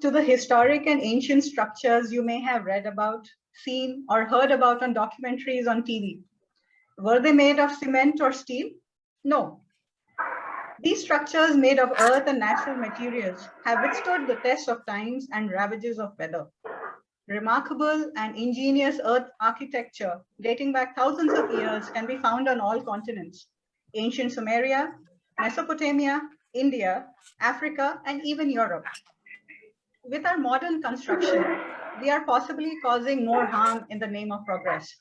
to the historic and ancient structures you may have read about, seen, or heard about on documentaries on TV. Were they made of cement or steel? No. These structures made of earth and natural materials have withstood the test of times and ravages of weather. Remarkable and ingenious earth architecture dating back thousands of years can be found on all continents: ancient Sumeria, Mesopotamia, India, Africa, and even Europe. With our modern construction, we are possibly causing more harm in the name of progress.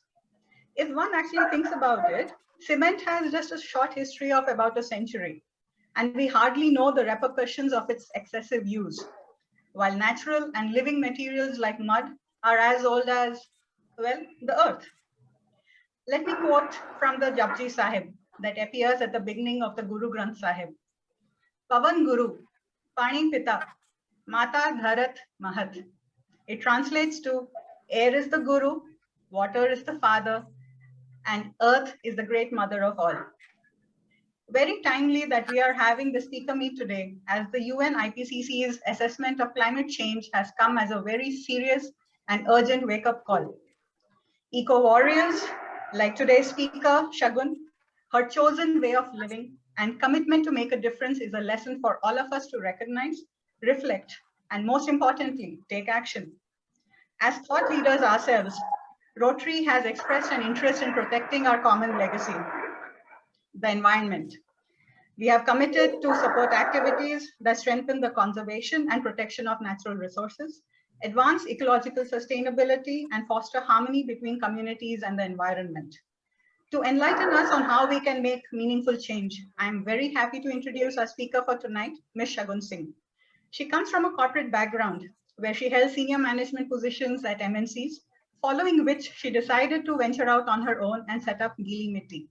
If one actually thinks about it, cement has just a short history of about a century, and we hardly know the repercussions of its excessive use, while natural and living materials like mud are as old as, well, the earth. Let me quote from the Japji Sahib that appears at the beginning of the Guru Granth Sahib. Pavan Guru, Pani Pita, Mata Dharat Mahat. It translates to air is the Guru, water is the father, and earth is the great mother of all. Very timely that we are having the speaker meet today, as the UN IPCC's assessment of climate change has come as a very serious and urgent wake-up call. Eco-warriors, like today's speaker, Shagun, her chosen way of living and commitment to make a difference is a lesson for all of us to recognize, reflect, and most importantly, take action. As thought leaders ourselves, Rotary has expressed an interest in protecting our common legacy, the environment. We have committed to support activities that strengthen the conservation and protection of natural resources, advance ecological sustainability, and foster harmony between communities and the environment. To enlighten us on how we can make meaningful change, I am very happy to introduce our speaker for tonight, Ms. Shagun Singh. She comes from a corporate background where she held senior management positions at MNCs, following which she decided to venture out on her own and set up Gili Mitti.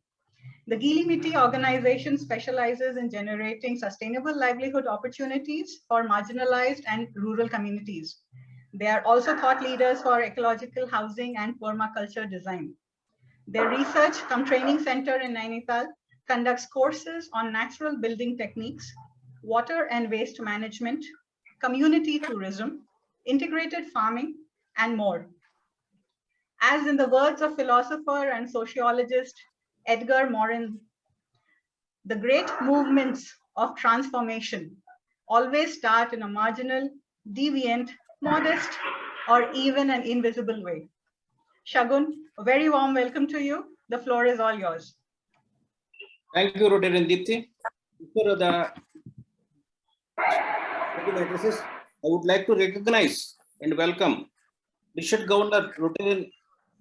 The Gili Mitti organization specializes in generating sustainable livelihood opportunities for marginalized and rural communities. They are also thought leaders for ecological housing and permaculture design. Their research cum training center in Nainital conducts courses on natural building techniques, water and waste management, community tourism, integrated farming, and more. As in the words of philosopher and sociologist Edgar Morin, the great movements of transformation always start in a marginal, deviant, modest, or even an invisible way. Shagun, a very warm welcome to you. The floor is all yours. Thank you, Rotarian Deepti. Before the addresses, I would like to recognize and welcome District Governor Rotarian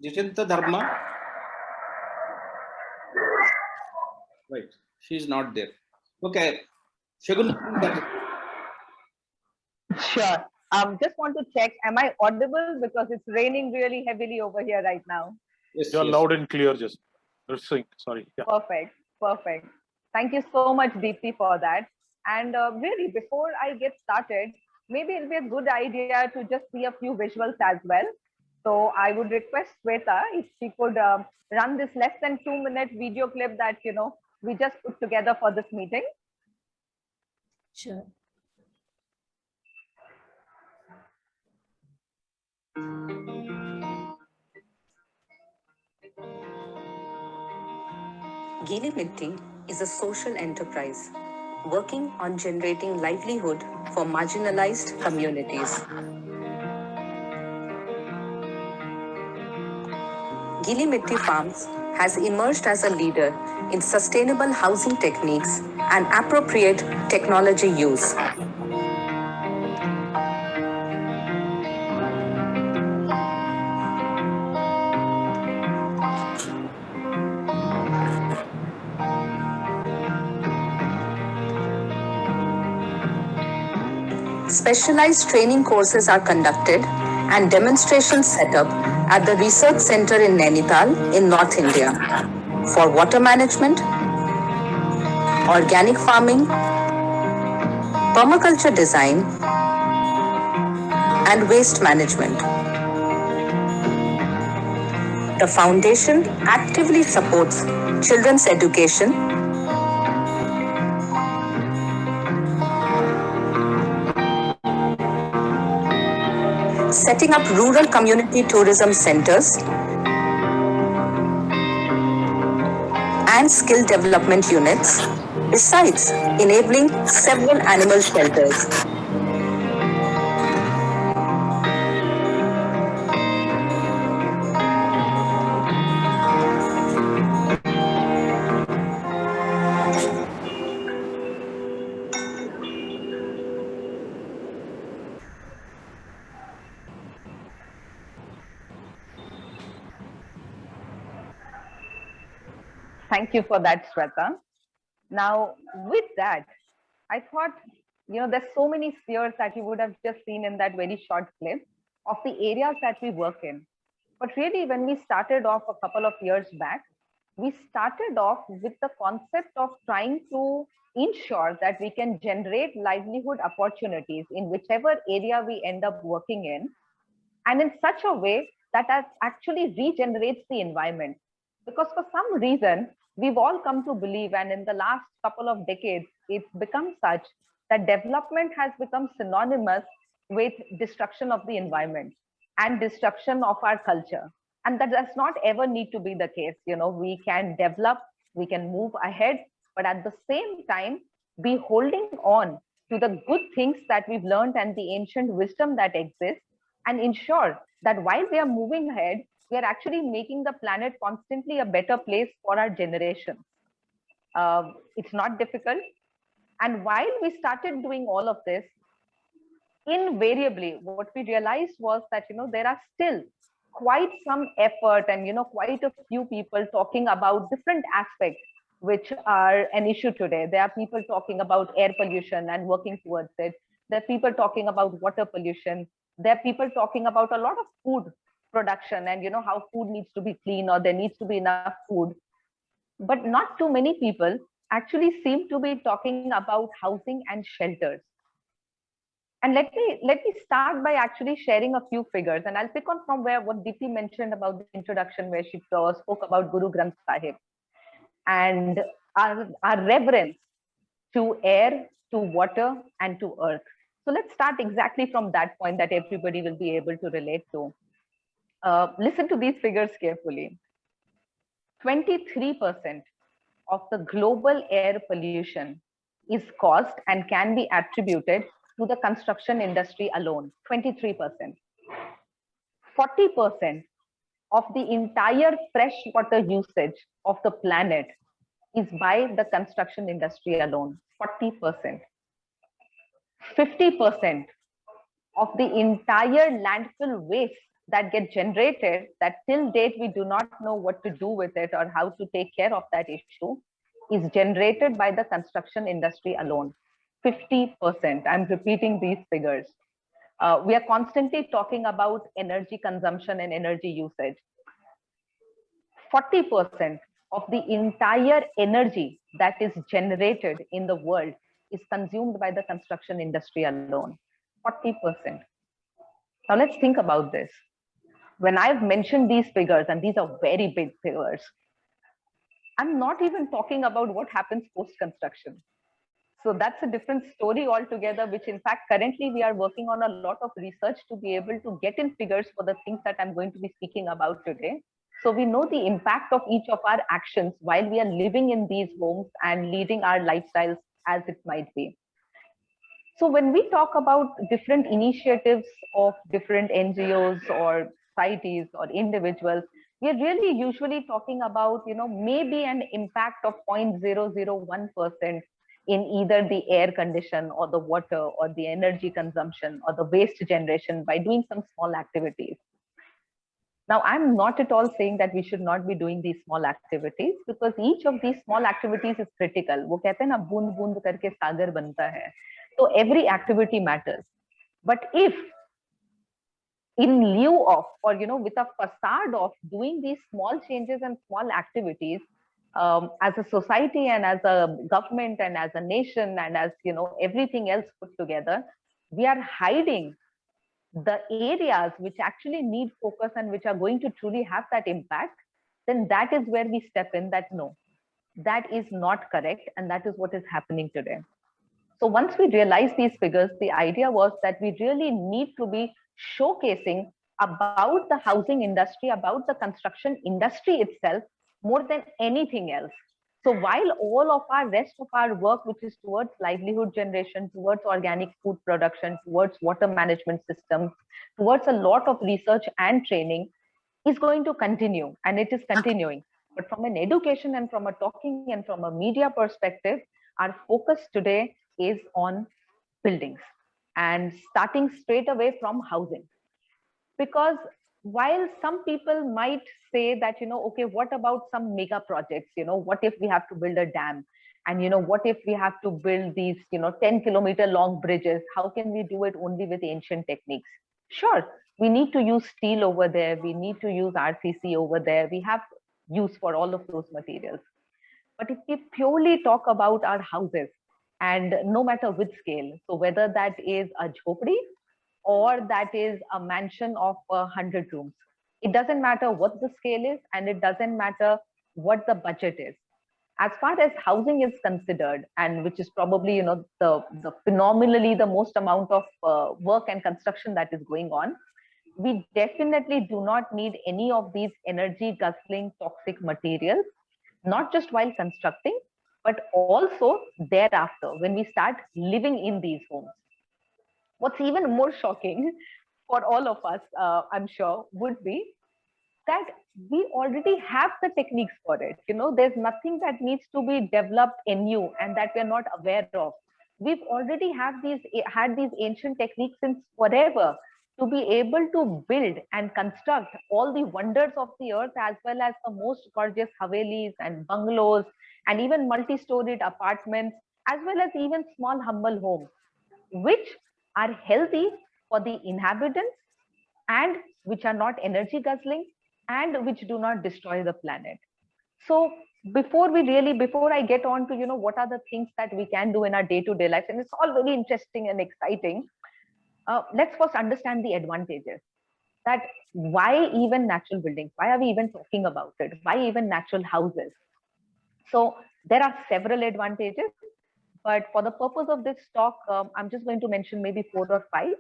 Jitendra Dharma. Right, she is not there. Okay, Shagun. Sure. Just want to check, am I audible? Because it's raining really heavily over here right now. Yes, you're yes. loud and clear, just sorry. Yeah. Perfect, perfect. Thank you so much, Deepti, for that. And really, before I get started, maybe it'll be a good idea to just see a few visuals as well. So I would request Sweta if she could run this less than 2-minute video clip that, we just put together for this meeting. Sure. Gili Mitti is a social enterprise working on generating livelihood for marginalized communities. Gili Mitti Farms has emerged as a leader in sustainable housing techniques and appropriate technology use. Specialized training courses are conducted and demonstrations set up at the Research Center in Nainital in North India for water management, organic farming, permaculture design, and waste management. The foundation actively supports children's education, setting up rural community tourism centers, and skill development units, besides enabling several animal shelters. Thank you for that, Shweta. Now, with that, I thought, there's so many spheres that you would have just seen in that very short clip of the areas that we work in. But really, when we started off a couple of years back, we started off with the concept of trying to ensure that we can generate livelihood opportunities in whichever area we end up working in, and in such a way that actually regenerates the environment. Because for some reason, we've all come to believe, and in the last couple of decades, it's become such that development has become synonymous with destruction of the environment and destruction of our culture. And that does not ever need to be the case. We can develop, we can move ahead, but at the same time, be holding on to the good things that we've learned and the ancient wisdom that exists, and ensure that while we are moving ahead, we are actually making the planet constantly a better place for our generations. It's not difficult. And while we started doing all of this, invariably, what we realized was that, there are still quite some effort and, quite a few people talking about different aspects which are an issue today. There are people talking about air pollution and working towards it. There are people talking about water pollution. There are people talking about a lot of food production and, how food needs to be clean or there needs to be enough food. But not too many people actually seem to be talking about housing and shelters. And let me start by actually sharing a few figures, and I'll pick on from what Deepti mentioned about the introduction, where she spoke about Guru Granth Sahib and our reverence to air, to water, and to earth. So let's start exactly from that point that everybody will be able to relate to. Listen to these figures carefully. 23% of the global air pollution is caused and can be attributed to the construction industry alone. 23%. 40% of the entire freshwater usage of the planet is by the construction industry alone. 40%. 50% of the entire landfill waste that get generated, that till date we do not know what to do with it or how to take care of that issue, is generated by the construction industry alone. 50%. I'm repeating these figures. We are constantly talking about energy consumption and energy usage. 40% of the entire energy that is generated in the world is consumed by the construction industry alone. 40%. Now let's think about this. When I've mentioned these figures, and these are very big figures, I'm not even talking about what happens post-construction. So that's a different story altogether, which in fact, currently we are working on a lot of research to be able to get in figures for the things that I'm going to be speaking about today. So we know the impact of each of our actions while we are living in these homes and leading our lifestyles as it might be. So when we talk about different initiatives of different NGOs or societies or individuals, we are really usually talking about, maybe an impact of 0.001% in either the air condition or the water or the energy consumption or the waste generation by doing some small activities. Now, I'm not at all saying that we should not be doing these small activities, because each of these small activities is critical. वो कहते हैं ना, बूंद बूंद करके सागर बनता है. So every activity matters. But if in lieu of, or with a facade of doing these small changes and small activities, as a society and as a government and as a nation and as everything else put together, we are hiding the areas which actually need focus and which are going to truly have that impact, then that is where we step in, that no, that is not correct, and that is what is happening today. So once we realized these figures, the idea was that we really need to be showcasing about the housing industry, about the construction industry itself, more than anything else. So while all of our rest of our work, which is towards livelihood generation, towards organic food production, towards water management systems, towards a lot of research and training, is going to continue, and it is continuing. But from an education and from a talking and from a media perspective, our focus today is on buildings and starting straight away from housing. Because while some people might say that, okay, what about some mega projects? What if we have to build a dam? And what if we have to build these 10-kilometer long bridges? How can we do it only with ancient techniques? Sure, we need to use steel over there, we need to use RCC over there, we have use for all of those materials. But if we purely talk about our houses, and no matter which scale, so whether that is a jhopdi or that is a mansion of 100 rooms, it doesn't matter what the scale is, and it doesn't matter what the budget is. As far as housing is considered, and which is probably the phenomenally the most amount of work and construction that is going on, we definitely do not need any of these energy guzzling toxic materials, not just while constructing, but also thereafter when we start living in these homes. What's even more shocking for all of us, I'm sure, would be that we already have the techniques for it. There's nothing that needs to be developed anew and that we're not aware of. We've already had these ancient techniques since forever to be able to build and construct all the wonders of the earth, as well as the most gorgeous havelis and bungalows and even multi-storied apartments, as well as even small humble homes, which are healthy for the inhabitants and which are not energy guzzling and which do not destroy the planet. So before I get on to what are the things that we can do in our day-to-day life, and it's all very interesting and exciting, let's first understand the advantages. That why even natural buildings? Why are we even talking about it? Why even natural houses? So there are several advantages, but for the purpose of this talk, I'm just going to mention maybe 4 or 5.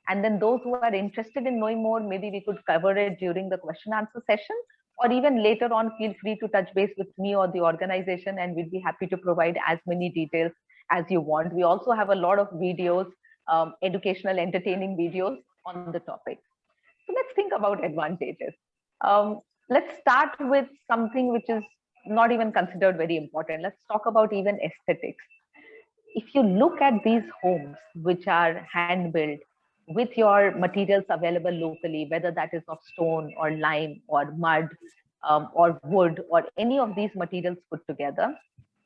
And then those who are interested in knowing more, maybe we could cover it during the question answer session, or even later on, feel free to touch base with me or the organization, and we'd be happy to provide as many details as you want. We also have a lot of videos, educational, entertaining videos on the topic. So let's think about advantages. Let's start with something which is not even considered very important. Let's talk about even aesthetics. If you look at these homes, which are hand-built, with your materials available locally, whether that is of stone or lime or mud or wood or any of these materials put together,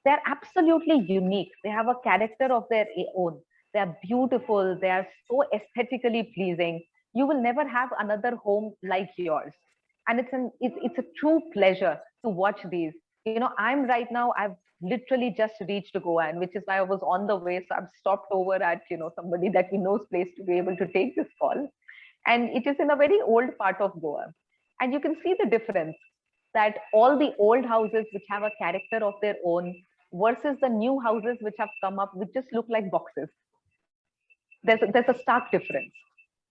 they're absolutely unique. They have a character of their own. They're beautiful. They are so aesthetically pleasing. You will never have another home like yours. And it's a true pleasure to watch these. I'm right now, I've literally just reached Goa, and which is why I was on the way. So I've stopped over at, somebody that we know's place to be able to take this call. And it is in a very old part of Goa. And you can see the difference that all the old houses which have a character of their own versus the new houses which have come up, which just look like boxes. There's a stark difference.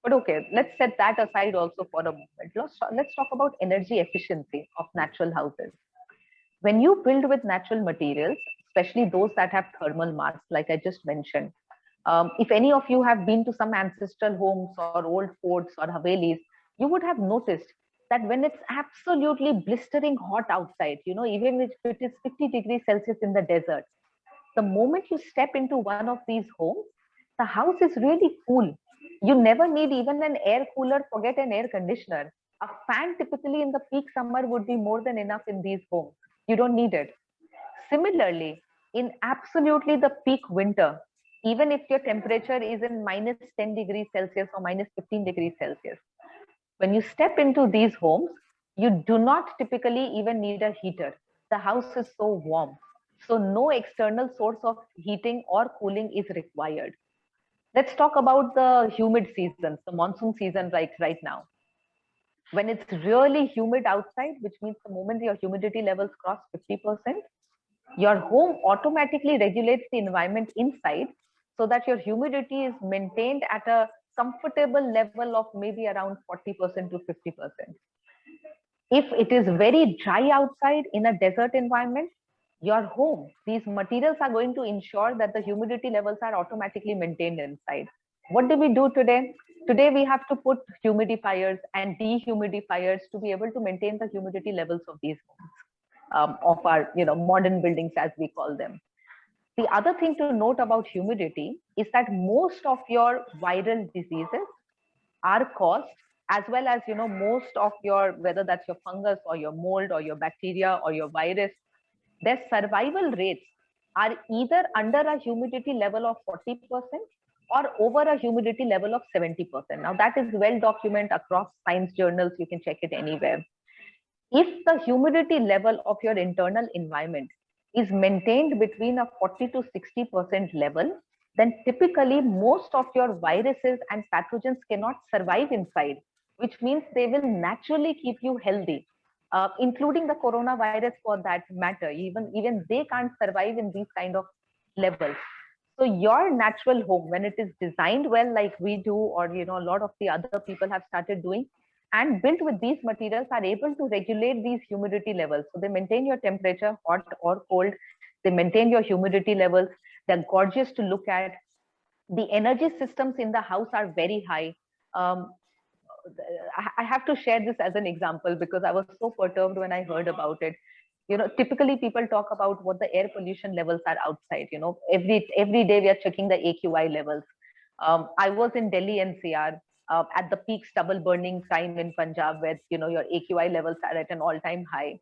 But okay, let's set that aside also for a moment. Let's talk about energy efficiency of natural houses. When you build with natural materials, especially those that have thermal mass, like I just mentioned, if any of you have been to some ancestral homes or old forts or havelis, you would have noticed that when it's absolutely blistering hot outside, even if it is 50 degrees Celsius in the desert, the moment you step into one of these homes, the house is really cool. You never need even an air cooler, forget an air conditioner. A fan typically in the peak summer would be more than enough in these homes. You don't need it. Similarly, in absolutely the peak winter, even if your temperature is in minus 10 degrees Celsius or minus 15 degrees Celsius, when you step into these homes, you do not typically even need a heater. The house is so warm. So no external source of heating or cooling is required. Let's talk about the humid seasons, the monsoon season right now. When it's really humid outside, which means the moment your humidity levels cross 50%, your home automatically regulates the environment inside so that your humidity is maintained at a comfortable level of maybe around 40% to 50%. If it is very dry outside in a desert environment, your home, these materials are going to ensure that the humidity levels are automatically maintained inside. What do we do today? Today we have to put humidifiers and dehumidifiers to be able to maintain the humidity levels of these homes, of our modern buildings, as we call them. The other thing to note about humidity is that most of your viral diseases are caused, as well as most of your, whether that's your fungus or your mold or your bacteria or your virus, their survival rates are either under a humidity level of 40% or over a humidity level of 70%. Now that is well documented across science journals. You can check it anywhere. If the humidity level of your internal environment is maintained between a 40 to 60% level, then typically most of your viruses and pathogens cannot survive inside, which means they will naturally keep you healthy, including the coronavirus for that matter. Even they can't survive in these kind of levels. So your natural home, when it is designed well, like we do, or a lot of the other people have started doing, and built with these materials, are able to regulate these humidity levels. So they maintain your temperature, hot or cold. They maintain your humidity levels. They're gorgeous to look at. The energy systems in the house are very high. I have to share this as an example because I was so perturbed when I heard about it. Typically people talk about what the air pollution levels are outside. Every day we are checking the AQI levels. I was in Delhi NCR at the peak stubble burning time in Punjab, where your AQI levels are at an all-time high.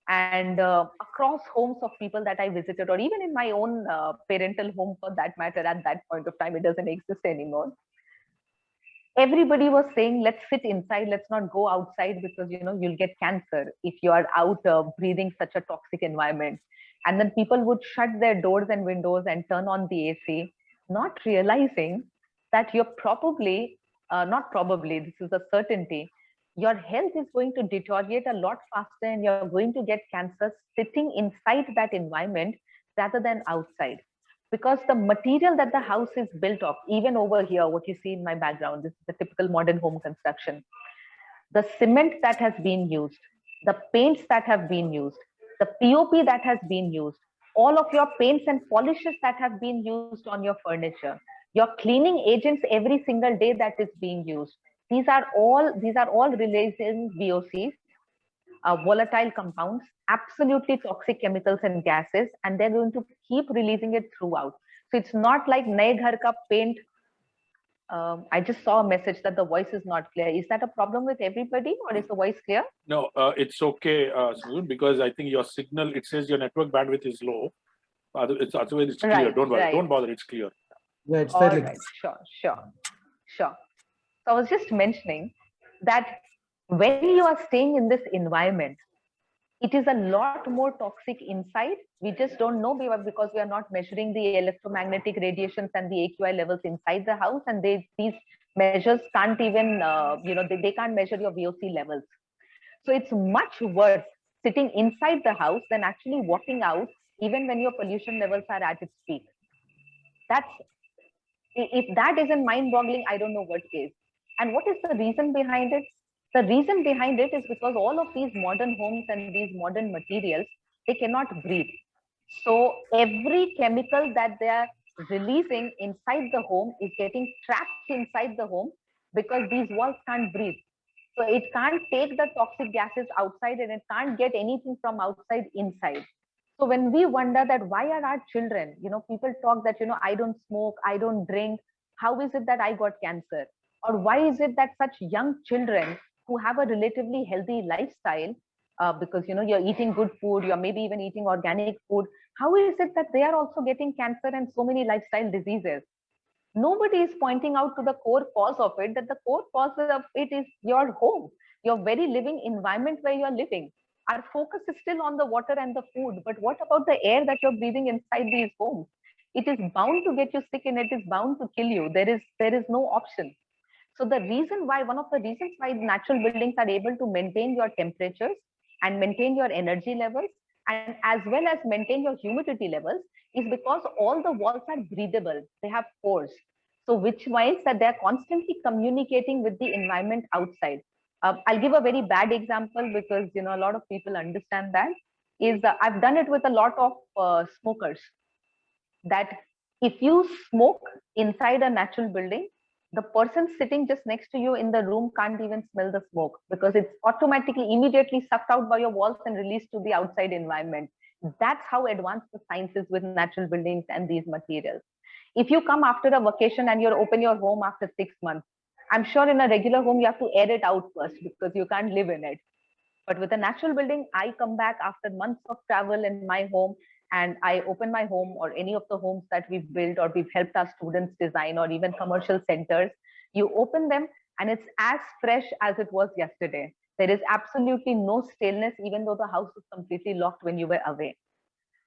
And across homes of people that I visited, or even in my own parental home for that matter, at that point of time, it doesn't exist anymore. Everybody was saying, let's sit inside, let's not go outside, because you'll get cancer if you are out breathing such a toxic environment. And then people would shut their doors and windows and turn on the AC, not realizing that you're probably, not probably, this is a certainty, your health is going to deteriorate a lot faster and you're going to get cancer sitting inside that environment rather than outside. Because the material that the house is built of, even over here, what you see in my background, this is the typical modern home construction. The cement that has been used, the paints that have been used, the POP that has been used, all of your paints and polishes that have been used on your furniture, your cleaning agents every single day that is being used. These are all released in VOCs, volatile compounds, absolutely toxic chemicals and gases, and they're going to keep releasing it throughout. So it's not like naye ghar ka paint. I just saw a message that the voice is not clear. Is that a problem with everybody, or is the voice clear? No, it's okay, Susan, because I think your signal, it says your network bandwidth is low. Otherwise it's clear. Right, Don't worry. right. Don't bother. It's clear. Yeah, it's All fairly right, sure. So I was just mentioning that when you are staying in this environment, it is a lot more toxic inside. We just don't know because we are not measuring the electromagnetic radiations and the AQI levels inside the house, and these measures can't even, they can't measure your VOC levels. So it's much worse sitting inside the house than actually walking out, even when your pollution levels are at its peak. If that isn't mind-boggling, I don't know what is. And what is the reason behind it? The reason behind it is because all of these modern homes and these modern materials, they cannot breathe. So every chemical that they are releasing inside the home is getting trapped inside the home because these walls can't breathe. So it can't take the toxic gases outside, and it can't get anything from outside inside. So when we wonder that why are our children, people talk that, I don't smoke, I don't drink. How is it that I got cancer? Or why is it that such young children who have a relatively healthy lifestyle, because, you're eating good food, you're maybe even eating organic food. How is it that they are also getting cancer and so many lifestyle diseases? Nobody is pointing out to the core cause of it, that the core cause of it is your home, your very living environment where you're living. Our focus is still on the water and the food, but what about the air that you're breathing inside these homes? It is bound to get you sick and it is bound to kill you. There is no option. So one of the reasons why natural buildings are able to maintain your temperatures and maintain your energy levels, and as well as maintain your humidity levels, is because all the walls are breathable. They have pores. So which means that they're constantly communicating with the environment outside. I'll give a very bad example because a lot of people understand that. I've done it with a lot of smokers, that if you smoke inside a natural building, the person sitting just next to you in the room can't even smell the smoke because it's automatically immediately sucked out by your walls and released to the outside environment. That's how advanced the science is with natural buildings and these materials. If you come after a vacation and you open your home after 6 months, I'm sure in a regular home you have to air it out first because you can't live in it. But with a natural building, I come back after months of travel in my home and I open my home or any of the homes that we've built or we've helped our students design or even commercial centers. You open them and it's as fresh as it was yesterday. There is absolutely no staleness, even though the house was completely locked when you were away.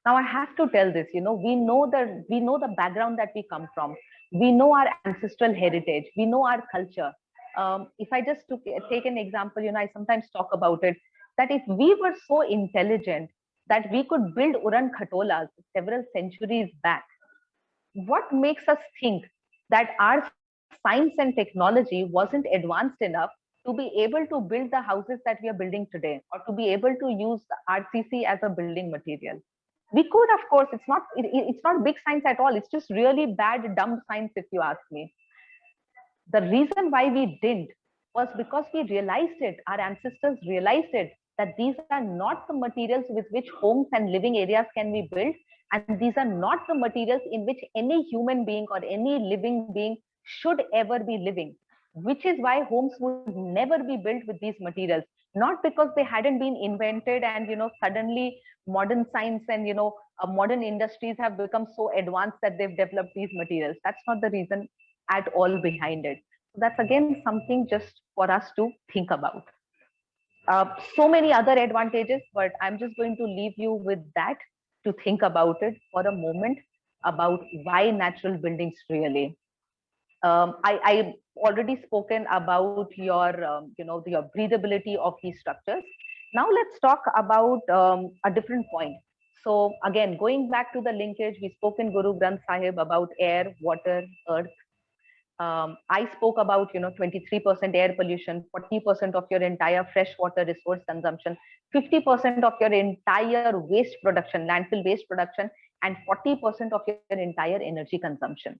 Now I have to tell this, we know the background that we come from. We know our ancestral heritage. We know our culture. If I just take an example, I sometimes talk about it, that if we were so intelligent that we could build Uran Khatolas several centuries back, what makes us think that our science and technology wasn't advanced enough to be able to build the houses that we are building today, or to be able to use RCC as a building material? We could, of course. It's not big science at all. It's just really bad, dumb science, if you ask me. The reason why we didn't was because we realized it. Our ancestors realized it, that these are not the materials with which homes and living areas can be built. And these are not the materials in which any human being or any living being should ever be living, which is why homes would never be built with these materials. Not because they hadn't been invented and, suddenly modern science and, modern industries have become so advanced that they've developed these materials. That's not the reason at all behind it. So that's again something just for us to think about. So many other advantages, but I'm just going to leave you with that to think about it for a moment, about why natural buildings really. I already spoken about your, your breathability of these structures. Now let's talk about a different point. So again, going back to the linkage, we spoke in Guru Granth Sahib about air, water, earth. I spoke about 23% air pollution, 40% of your entire freshwater resource consumption, 50% of your entire waste production, landfill waste production, and 40% of your entire energy consumption.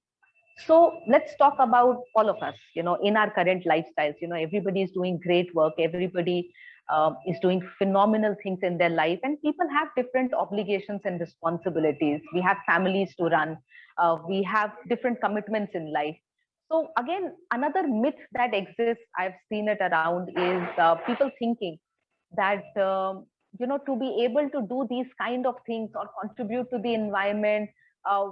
So let's talk about all of us, in our current lifestyles. Everybody is doing great work. Everybody is doing phenomenal things in their life, and people have different obligations and responsibilities. We have families to run. We have different commitments in life. So again, another myth that exists, I've seen it around, is people thinking that, to be able to do these kind of things or contribute to the environment,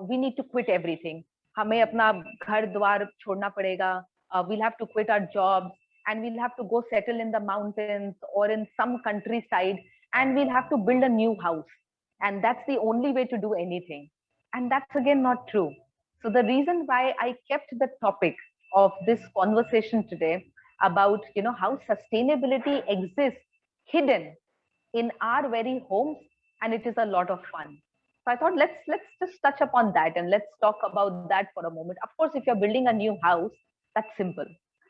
we need to quit everything. हमें अपना घर द्वार छोड़ना पड़ेगा. We'll have to quit our jobs and we'll have to go settle in the mountains or in some countryside, and we'll have to build a new house. And that's the only way to do anything. And that's again not true. So the reason why I kept the topic of this conversation today about how sustainability exists hidden in our very homes, and it is a lot of fun. So I thought let's just touch upon that and let's talk about that for a moment. Of course, if you're building a new house, that's simple.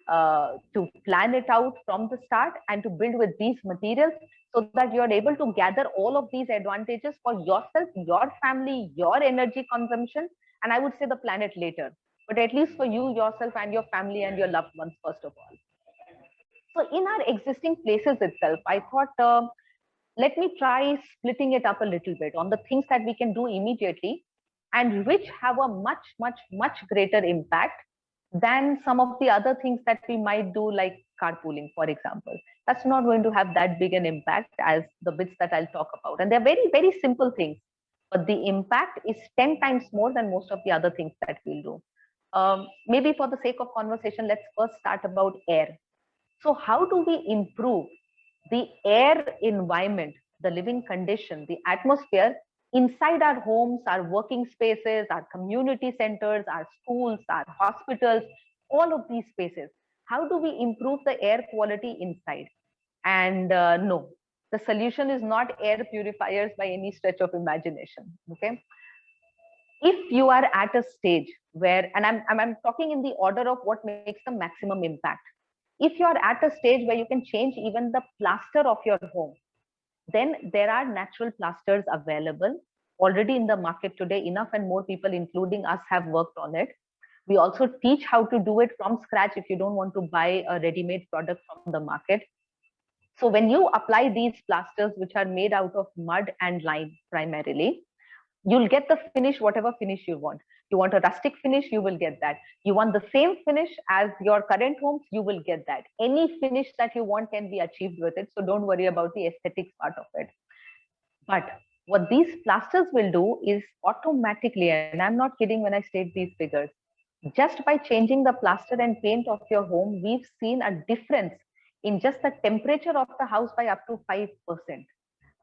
To plan it out from the start and to build with these materials so that you're able to gather all of these advantages for yourself, your family, your energy consumption, and I would say the planet later, but at least for you, yourself, and your family and your loved ones first of all. So in our existing places itself, I thought, let me try splitting it up a little bit on the things that we can do immediately and which have a much, much, much greater impact than some of the other things that we might do, like carpooling, for example. That's not going to have that big an impact as the bits that I'll talk about. And they're very, very simple things, but the impact is 10 times more than most of the other things that we'll do. Maybe for the sake of conversation, let's first start about air. So how do we improve the air environment, the living condition, the atmosphere inside our homes, our working spaces, our community centers, our schools, our hospitals, all of these spaces? How do we improve the air quality inside? And no, the solution is not air purifiers by any stretch of imagination. Okay. if you are at a stage where, and I'm talking in the order of what makes the maximum impact. If you are at a stage where you can change even the plaster of your home, then there are natural plasters available already in the market today. Enough and more people, including us, have worked on it. We also teach how to do it from scratch if you don't want to buy a ready-made product from the market. So when you apply these plasters, which are made out of mud and lime primarily, you'll get the finish, whatever finish you want. You want a rustic finish, you will get that. You want the same finish as your current homes, you will get that. Any finish that you want can be achieved with it. So don't worry about the aesthetics part of it. But what these plasters will do is automatically, and I'm not kidding when I state these figures, just by changing the plaster and paint of your home, we've seen a difference in just the temperature of the house by up to 5%.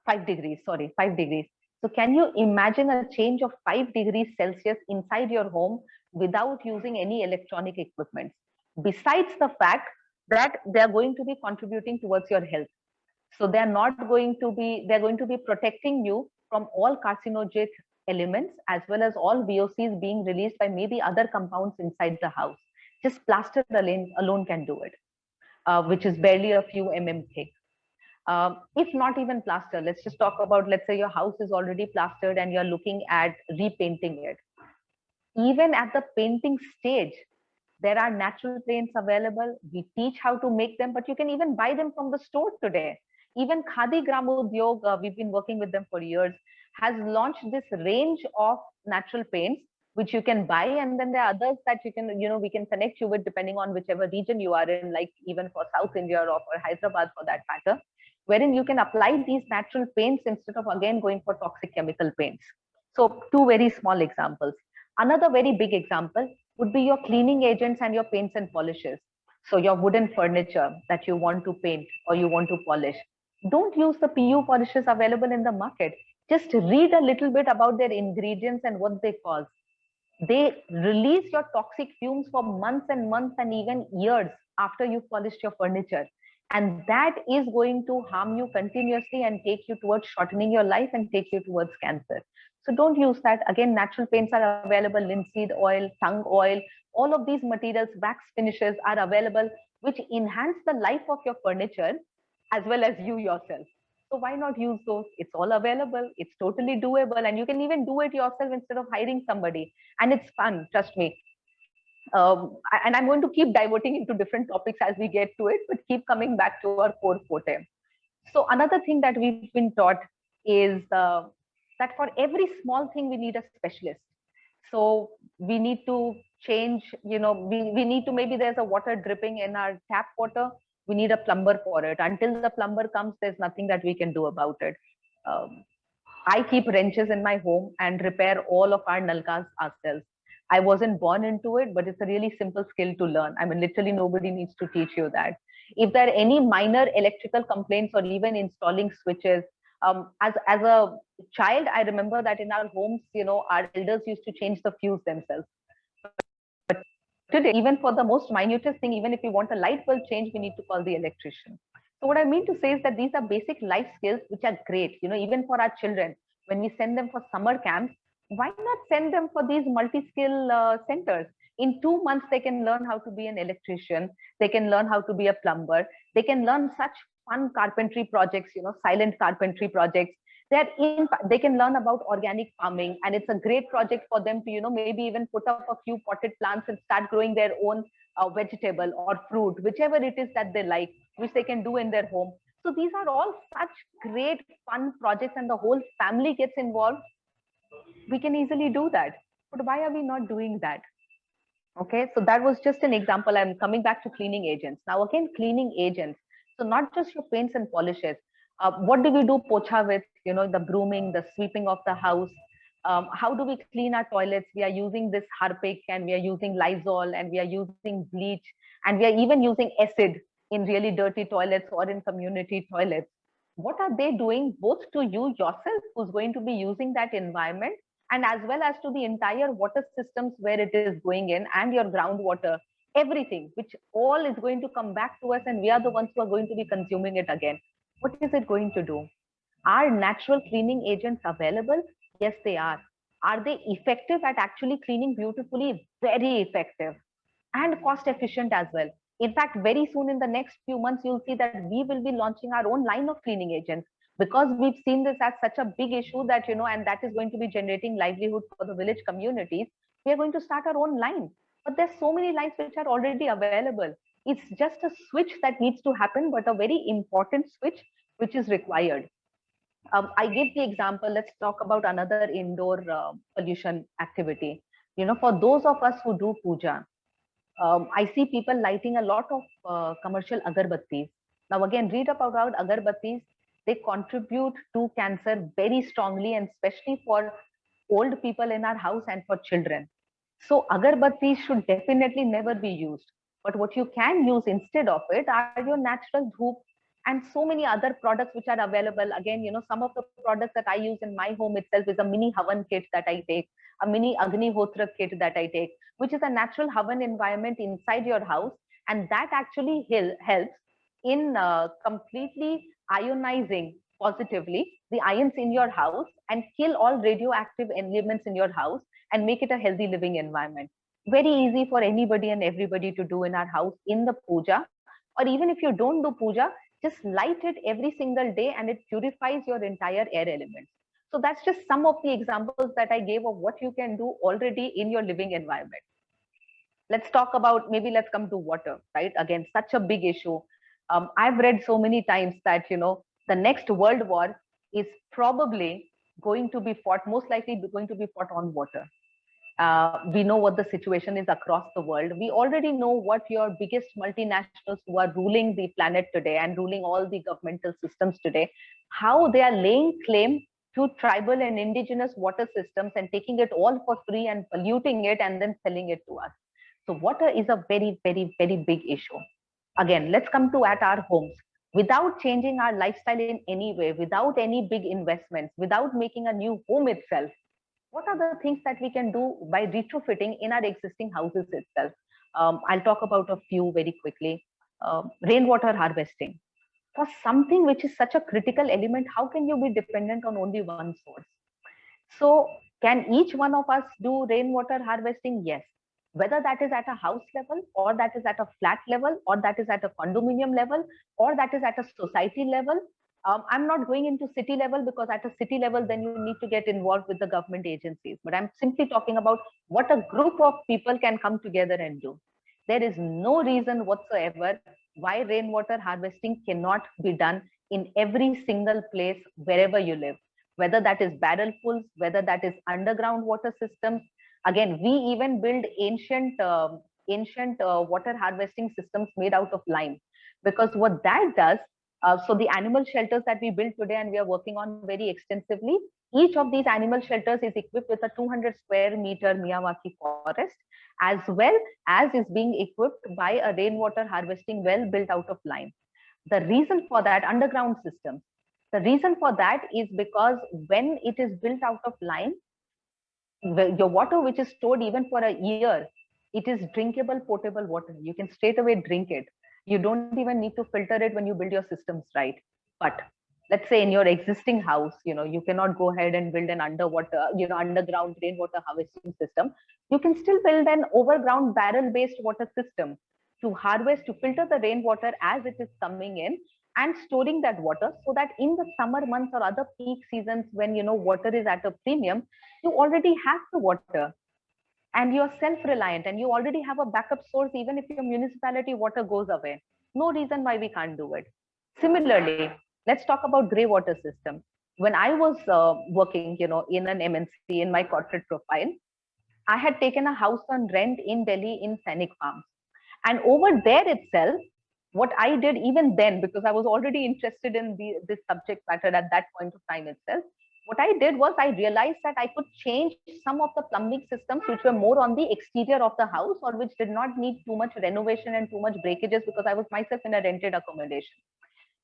5 degrees, sorry, 5 degrees. So can you imagine a change of 5 degrees Celsius inside your home without using any electronic equipment? Besides the fact that they're going to be contributing towards your health. So they're going to be protecting you from all carcinogenic elements, as well as all VOCs being released by maybe other compounds inside the house. Just plaster alone can do it, which is barely a few thick. If not even plaster, let's just talk about, let's say your house is already plastered and you're looking at repainting it. Even at the painting stage, there are natural paints available. We teach how to make them, but you can even buy them from the store today. Even Khadi Gramodyog, we've been working with them for years, has launched this range of natural paints, which you can buy. And then there are others that you can, we can connect you with depending on whichever region you are in, like even for South India or for Hyderabad for that matter, wherein you can apply these natural paints instead of again going for toxic chemical paints. So two very small examples. Another very big example would be your cleaning agents and your paints and polishes. So your wooden furniture that you want to paint or you want to polish, don't use the PU polishes available in the market. Just read a little bit about their ingredients and what they cause. They release your toxic fumes for months and months and even years after you've polished your furniture. And that is going to harm you continuously and take you towards shortening your life and take you towards cancer. So don't use that. Again, natural paints are available, linseed oil, tung oil, all of these materials, wax finishes are available, which enhance the life of your furniture as well as you yourself. So why not use those? It's all available. It's totally doable. And you can even do it yourself instead of hiring somebody. And it's fun, trust me. And I'm going to keep diverting into different topics as we get to it, but keep coming back to our core forte. So another thing that we've been taught is that for every small thing, we need a specialist. So we need to change, we need to, maybe there's a water dripping in our tap water. We need a plumber for it. Until the plumber comes, there's nothing that we can do about it. I keep wrenches in my home and repair all of our nalkas ourselves. I wasn't born into it, but it's a really simple skill to learn. I mean, literally nobody needs to teach you that. If there are any minor electrical complaints or even installing switches, as a child, I remember that in our homes, our elders used to change the fuse themselves. But today, even for the most minutest thing, even if we want a light bulb change, we need to call the electrician. So what I mean to say is that these are basic life skills which are great, even for our children. When we send them for summer camps, why not send them for these multi-skill centers? In 2 months, they can learn how to be an electrician. They can learn how to be a plumber. They can learn such fun carpentry projects, silent carpentry projects. They can learn about organic farming, and it's a great project for them to, maybe even put up a few potted plants and start growing their own vegetable or fruit, whichever it is that they like, which they can do in their home. So these are all such great fun projects, and the whole family gets involved. We can easily do that. But why are we not doing that? Okay, so that was just an example. I'm coming back to cleaning agents. Now again, cleaning agents. So not just your paints and polishes. What do we do pocha with? The brooming, the sweeping of the house. How do we clean our toilets? We are using this Harpic, and we are using Lysol, and we are using bleach, and we are even using acid in really dirty toilets or in community toilets. What are they doing both to you yourself, who's going to be using that environment, and as well as to the entire water systems where it is going in, and your groundwater, everything, which all is going to come back to us, and we are the ones who are going to be consuming it again. What is it going to do? Are natural cleaning agents available? Yes, they are. Are they effective at actually cleaning beautifully? Very effective and cost efficient as well. In fact, very soon in the next few months, you'll see that we will be launching our own line of cleaning agents because we've seen this as such a big issue that, and that is going to be generating livelihood for the village communities. We are going to start our own line. But there's so many lines which are already available. It's just a switch that needs to happen, but a very important switch which is required. I give the example, let's talk about another indoor pollution activity. For those of us who do puja, I see people lighting a lot of commercial agarbattis. Now, again, read about agarbattis. They contribute to cancer very strongly, and especially for old people in our house and for children. So, agarbattis should definitely never be used. But what you can use instead of it are your natural dhoop and so many other products which are available. Again, some of the products that I use in my home itself is a mini Havan kit that I take, a mini Agni Hotra kit that I take, which is a natural Havan environment inside your house. And that actually helps in completely ionizing positively the ions in your house and kill all radioactive elements in your house and make it a healthy living environment. Very easy for anybody and everybody to do in our house in the puja. Or even if you don't do puja, just light it every single day and it purifies your entire air elements. So that's just some of the examples that I gave of what you can do already in your living environment. Let's talk about, maybe let's come to water, right? Again, such a big issue. I've read so many times that, the next world war is probably going to be fought, most likely going to be fought on water. We know what the situation is across the world. We already know what your biggest multinationals who are ruling the planet today and ruling all the governmental systems today, how they are laying claim to tribal and indigenous water systems and taking it all for free and polluting it and then selling it to us. So water is a very, very, very big issue. Again, let's come to at our homes. Without changing our lifestyle in any way, without any big investments, without making a new home itself, what are the things that we can do by retrofitting in our existing houses itself? I'll talk about a few very quickly. Rainwater harvesting. For something which is such a critical element, how can you be dependent on only one source? So can each one of us do rainwater harvesting? Yes. Whether that is at a house level, or that is at a flat level, or that is at a condominium level, or that is at a society level. I'm not going into city level because at a city level, then you need to get involved with the government agencies. But I'm simply talking about what a group of people can come together and do. There is no reason whatsoever why rainwater harvesting cannot be done in every single place wherever you live, whether that is barrel pools, whether that is underground water systems. Again, we even build ancient water harvesting systems made out of lime, because what that does, so the animal shelters that we build today and we are working on very extensively, each of these animal shelters is equipped with a 200 square meter Miyawaki forest, as well as is being equipped by a rainwater harvesting well built out of lime. The reason for that, underground systems, the reason for that is because when it is built out of lime, your water which is stored even for a year, it is drinkable, potable water. You can straight away drink it. You don't even need to filter it when you build your systems right. But let's say in your existing house, you cannot go ahead and build an underground rainwater harvesting system. You can still build an overground barrel-based water system to harvest, to filter the rainwater as it is coming in and storing that water, so that in the summer months or other peak seasons when water is at a premium, you already have the water and you're self-reliant and you already have a backup source even if your municipality water goes away. No reason why we can't do it. Similarly, let's talk about grey water system. When I was working in an MNC in my corporate profile, I had taken a house on rent in Delhi in Sainik Farms. And over there itself, what I did even then, because I was already interested in this subject matter at that point of time itself, what I did was I realized that I could change some of the plumbing systems which were more on the exterior of the house or which did not need too much renovation and too much breakages, because I was myself in a rented accommodation.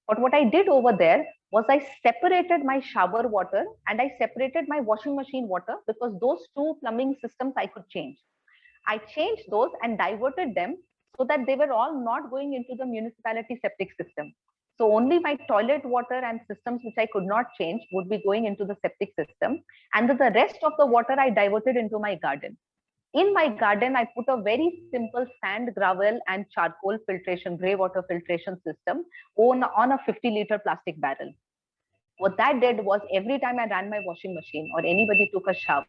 But what I did over there was I separated my shower water and I separated my washing machine water, because those two plumbing systems I could change. I changed those and diverted them so that they were all not going into the municipality septic system. So only my toilet water and systems which I could not change would be going into the septic system. And the rest of the water I diverted into my garden. In my garden, I put a very simple sand, gravel, and charcoal filtration, grey water filtration system on a 50-liter plastic barrel. What that did was every time I ran my washing machine or anybody took a shower,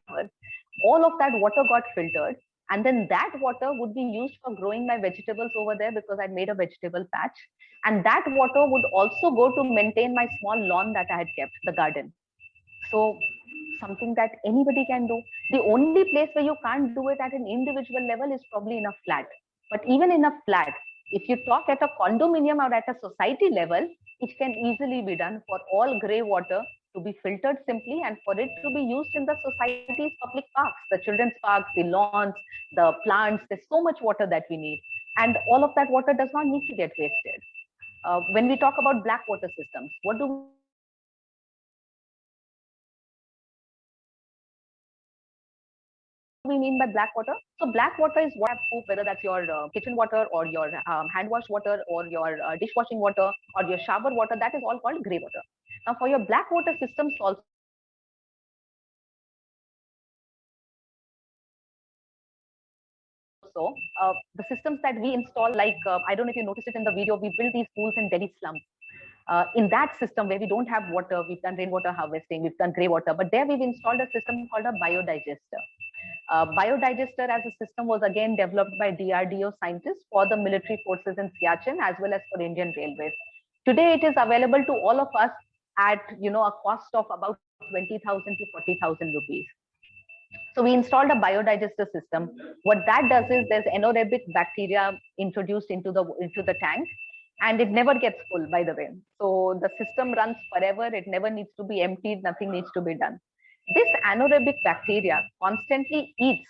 all of that water got filtered. And then that water would be used for growing my vegetables over there because I'd made a vegetable patch. And that water would also go to maintain my small lawn that I had kept, the garden. So something that anybody can do. The only place where you can't do it at an individual level is probably in a flat. But even in a flat, if you talk at a condominium or at a society level, it can easily be done for all grey water to be filtered simply and for it to be used in the society's public parks, the children's parks, the lawns, the plants. There's so much water that we need. And all of that water does not need to get wasted. When we talk about black water systems, what do we mean by black water? So black water is what poop, whether that's your kitchen water or your hand wash water or your dishwashing water or your shower water, that is all called grey water. Now for your black water systems also, the systems that we install, like I don't know if you noticed it in the video, we build these pools in Delhi slums. In that system where we don't have water, we've done rainwater harvesting, we've done grey water, but there we've installed a system called a biodigester. Biodigester as a system was again developed by DRDO scientists for the military forces in Siachen as well as for Indian Railways. Today it is available to all of us at a cost of about 20,000 to 40,000 rupees. So we installed a biodigester system. What that does is there's anaerobic bacteria introduced into the tank, and it never gets full, by the way. So the system runs forever. It never needs to be emptied. Nothing needs to be done. This anaerobic bacteria constantly eats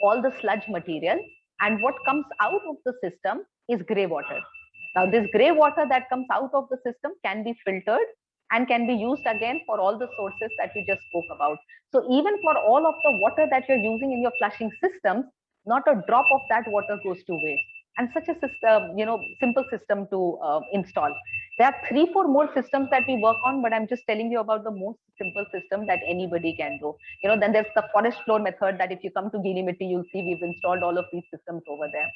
all the sludge material, and what comes out of the system is grey water. Now, this grey water that comes out of the system can be filtered and can be used again for all the sources that we just spoke about. So even for all of the water that you're using in your flushing systems, not a drop of that water goes to waste. And such a system, simple system to install. There are 3-4 more systems that we work on, but I'm just telling you about the most simple system that anybody can do. Then there's the forest floor method that if you come to Gili Mitti, you'll see we've installed all of these systems over there.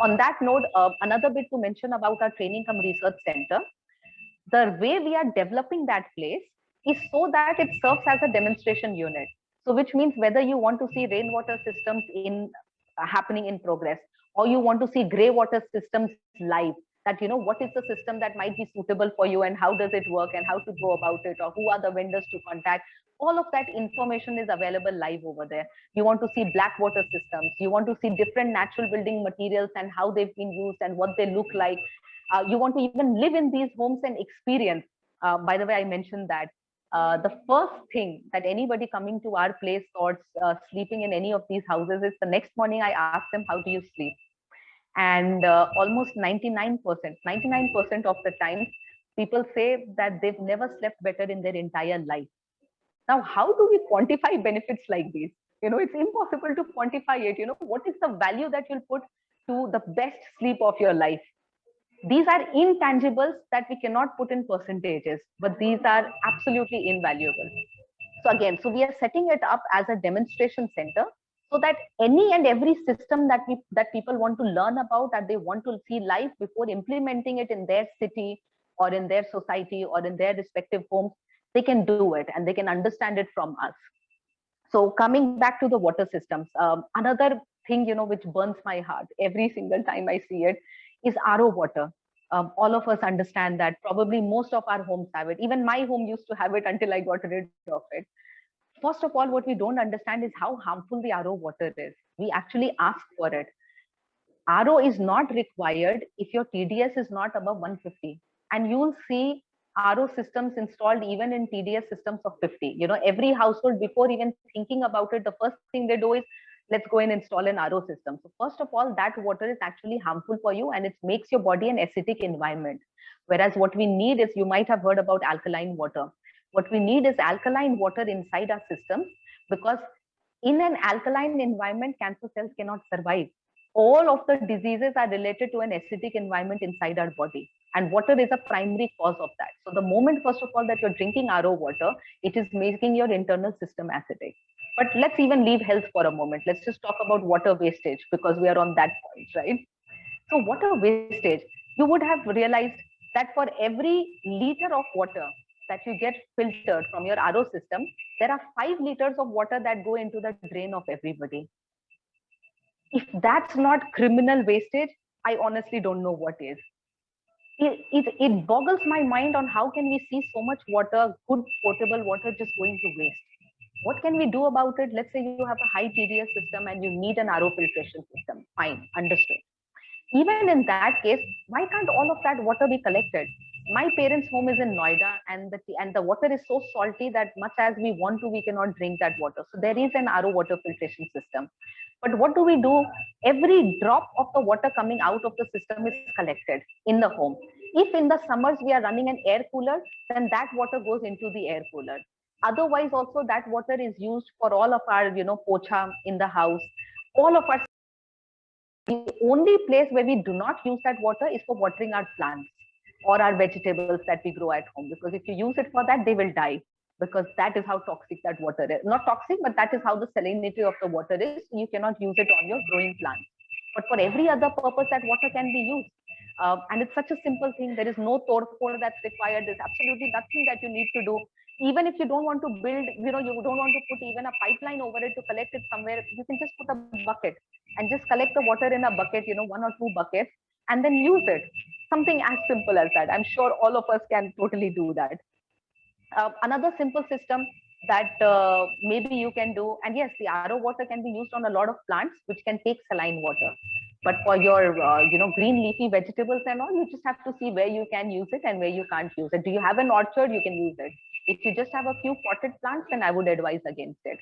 On that note, another bit to mention about our training cum research center. The way we are developing that place is so that it serves as a demonstration unit. So which means whether you want to see rainwater systems happening in progress, or you want to see grey water systems live, that what is the system that might be suitable for you and how does it work and how to go about it, or who are the vendors to contact, all of that information is available live over there. You want to see black water systems, you want to see different natural building materials and how they've been used and what they look like. You want to even live in these homes and experience. By the way, I mentioned that the first thing that anybody coming to our place or sleeping in any of these houses is the next morning I ask them, how do you sleep? And almost 99% of the time, people say that they've never slept better in their entire life. Now, how do we quantify benefits like these? It's impossible to quantify it. What is the value that you'll put to the best sleep of your life? These are intangibles that we cannot put in percentages, but these are absolutely invaluable. So again, we are setting it up as a demonstration center so that any and every system that people want to learn about, that they want to see live before implementing it in their city or in their society or in their respective homes, they can do it and they can understand it from us. So coming back to the water systems, another thing, which burns my heart every single time I see it is RO water. All of us understand that. Probably most of our homes have it. Even my home used to have it until I got rid of it. First of all, what we don't understand is how harmful the RO water is. We actually ask for it. RO is not required if your TDS is not above 150. And you'll see RO systems installed even in TDS systems of 50. Every household, before even thinking about it, the first thing they do is, let's go and install an RO system. So first of all, that water is actually harmful for you and it makes your body an acidic environment. Whereas what we need is, you might have heard about alkaline water. What we need is alkaline water inside our systems, because in an alkaline environment, cancer cells cannot survive. All of the diseases are related to an acidic environment inside our body. And water is a primary cause of that. So the moment, first of all, that you're drinking RO water, it is making your internal system acidic. But let's even leave health for a moment. Let's just talk about water wastage, because we are on that point, right? So water wastage, you would have realized that for every liter of water that you get filtered from your RO system, there are 5 liters of water that go into the drain of everybody. If that's not criminal wastage, I honestly don't know what is. It boggles my mind on how can we see so much water, good potable water, just going to waste. What can we do about it? Let's say you have a high TDS system and you need an RO filtration system. Fine, understood. Even in that case, why can't all of that water be collected? My parents' home is in Noida, and the water is so salty that much as we want to, we cannot drink that water. So there is an RO water filtration system. But what do? Every drop of the water coming out of the system is collected in the home. If in the summers we are running an air cooler, then that water goes into the air cooler. Otherwise, also that water is used for all of our, pocha in the house. All of our, the only place where we do not use that water is for watering our plants or our vegetables that we grow at home. Because if you use it for that, they will die, because that is how toxic that water is. Not toxic, but that is how the salinity of the water is. You cannot use it on your growing plants. But for every other purpose, that water can be used. And it's such a simple thing. There is no torpor that's required. There's absolutely nothing that you need to do. Even if you don't want to build, you don't want to put even a pipeline over it to collect it somewhere, you can just put a bucket and just collect the water in a bucket, 1 or 2 buckets, and then use it. Something as simple as that. I'm sure all of us can totally do that. Another simple system that maybe you can do, and yes, the RO water can be used on a lot of plants, which can take saline water. But for your, green leafy vegetables and all, you just have to see where you can use it and where you can't use it. Do you have an orchard? You can use it. If you just have a few potted plants, then I would advise against it.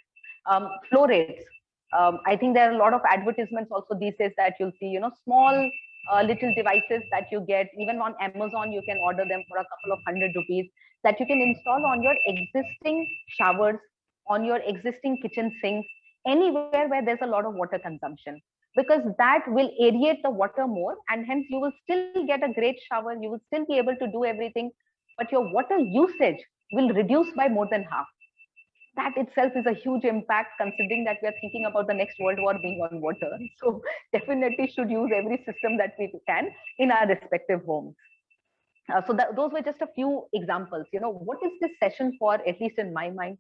Flow rates. I think there are a lot of advertisements also these days that you'll see, small little devices that you get. Even on Amazon, you can order them for a couple of ₹100 that you can install on your existing showers, on your existing kitchen sinks, anywhere where there's a lot of water consumption, because that will aerate the water more, and hence you will still get a great shower. You will still be able to do everything, but your water usage will reduce by more than half. That itself is a huge impact, considering that we are thinking about the next world war being on water. So definitely should use every system that we can in our respective homes. So those were just a few examples. What is this session for? At least in my mind,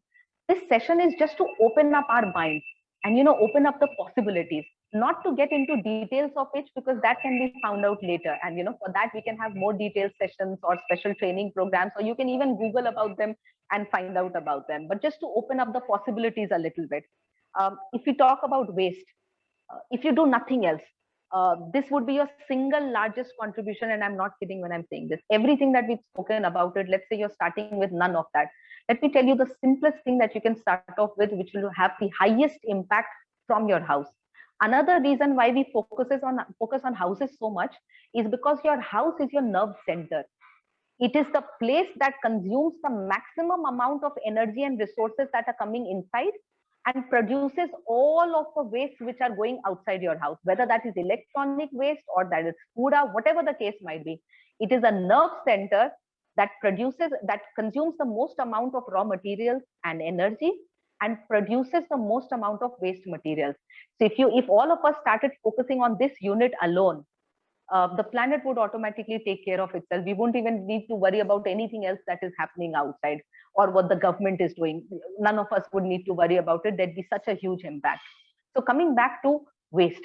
this session is just to open up our minds and open up the possibilities, not to get into details of which, because that can be found out later. And for that we can have more detailed sessions or special training programs, or you can even Google about them and find out about them. But just to open up the possibilities a little bit. If we talk about waste, if you do nothing else, this would be your single largest contribution. And I'm not kidding when I'm saying this. Everything that we've spoken about it, let's say you're starting with none of that. Let me tell you the simplest thing that you can start off with, which will have the highest impact from your house. Another reason why we focus on houses so much is because your house is your nerve center. It is the place that consumes the maximum amount of energy and resources that are coming inside, and produces all of the waste which are going outside your house, whether that is electronic waste or that is food, or whatever the case might be. It is a nerve center that consumes the most amount of raw materials and energy, and produces the most amount of waste materials. So if all of us started focusing on this unit alone, the planet would automatically take care of itself. We won't even need to worry about anything else that is happening outside or what the government is doing. None of us would need to worry about it. There'd be such a huge impact. So coming back to waste,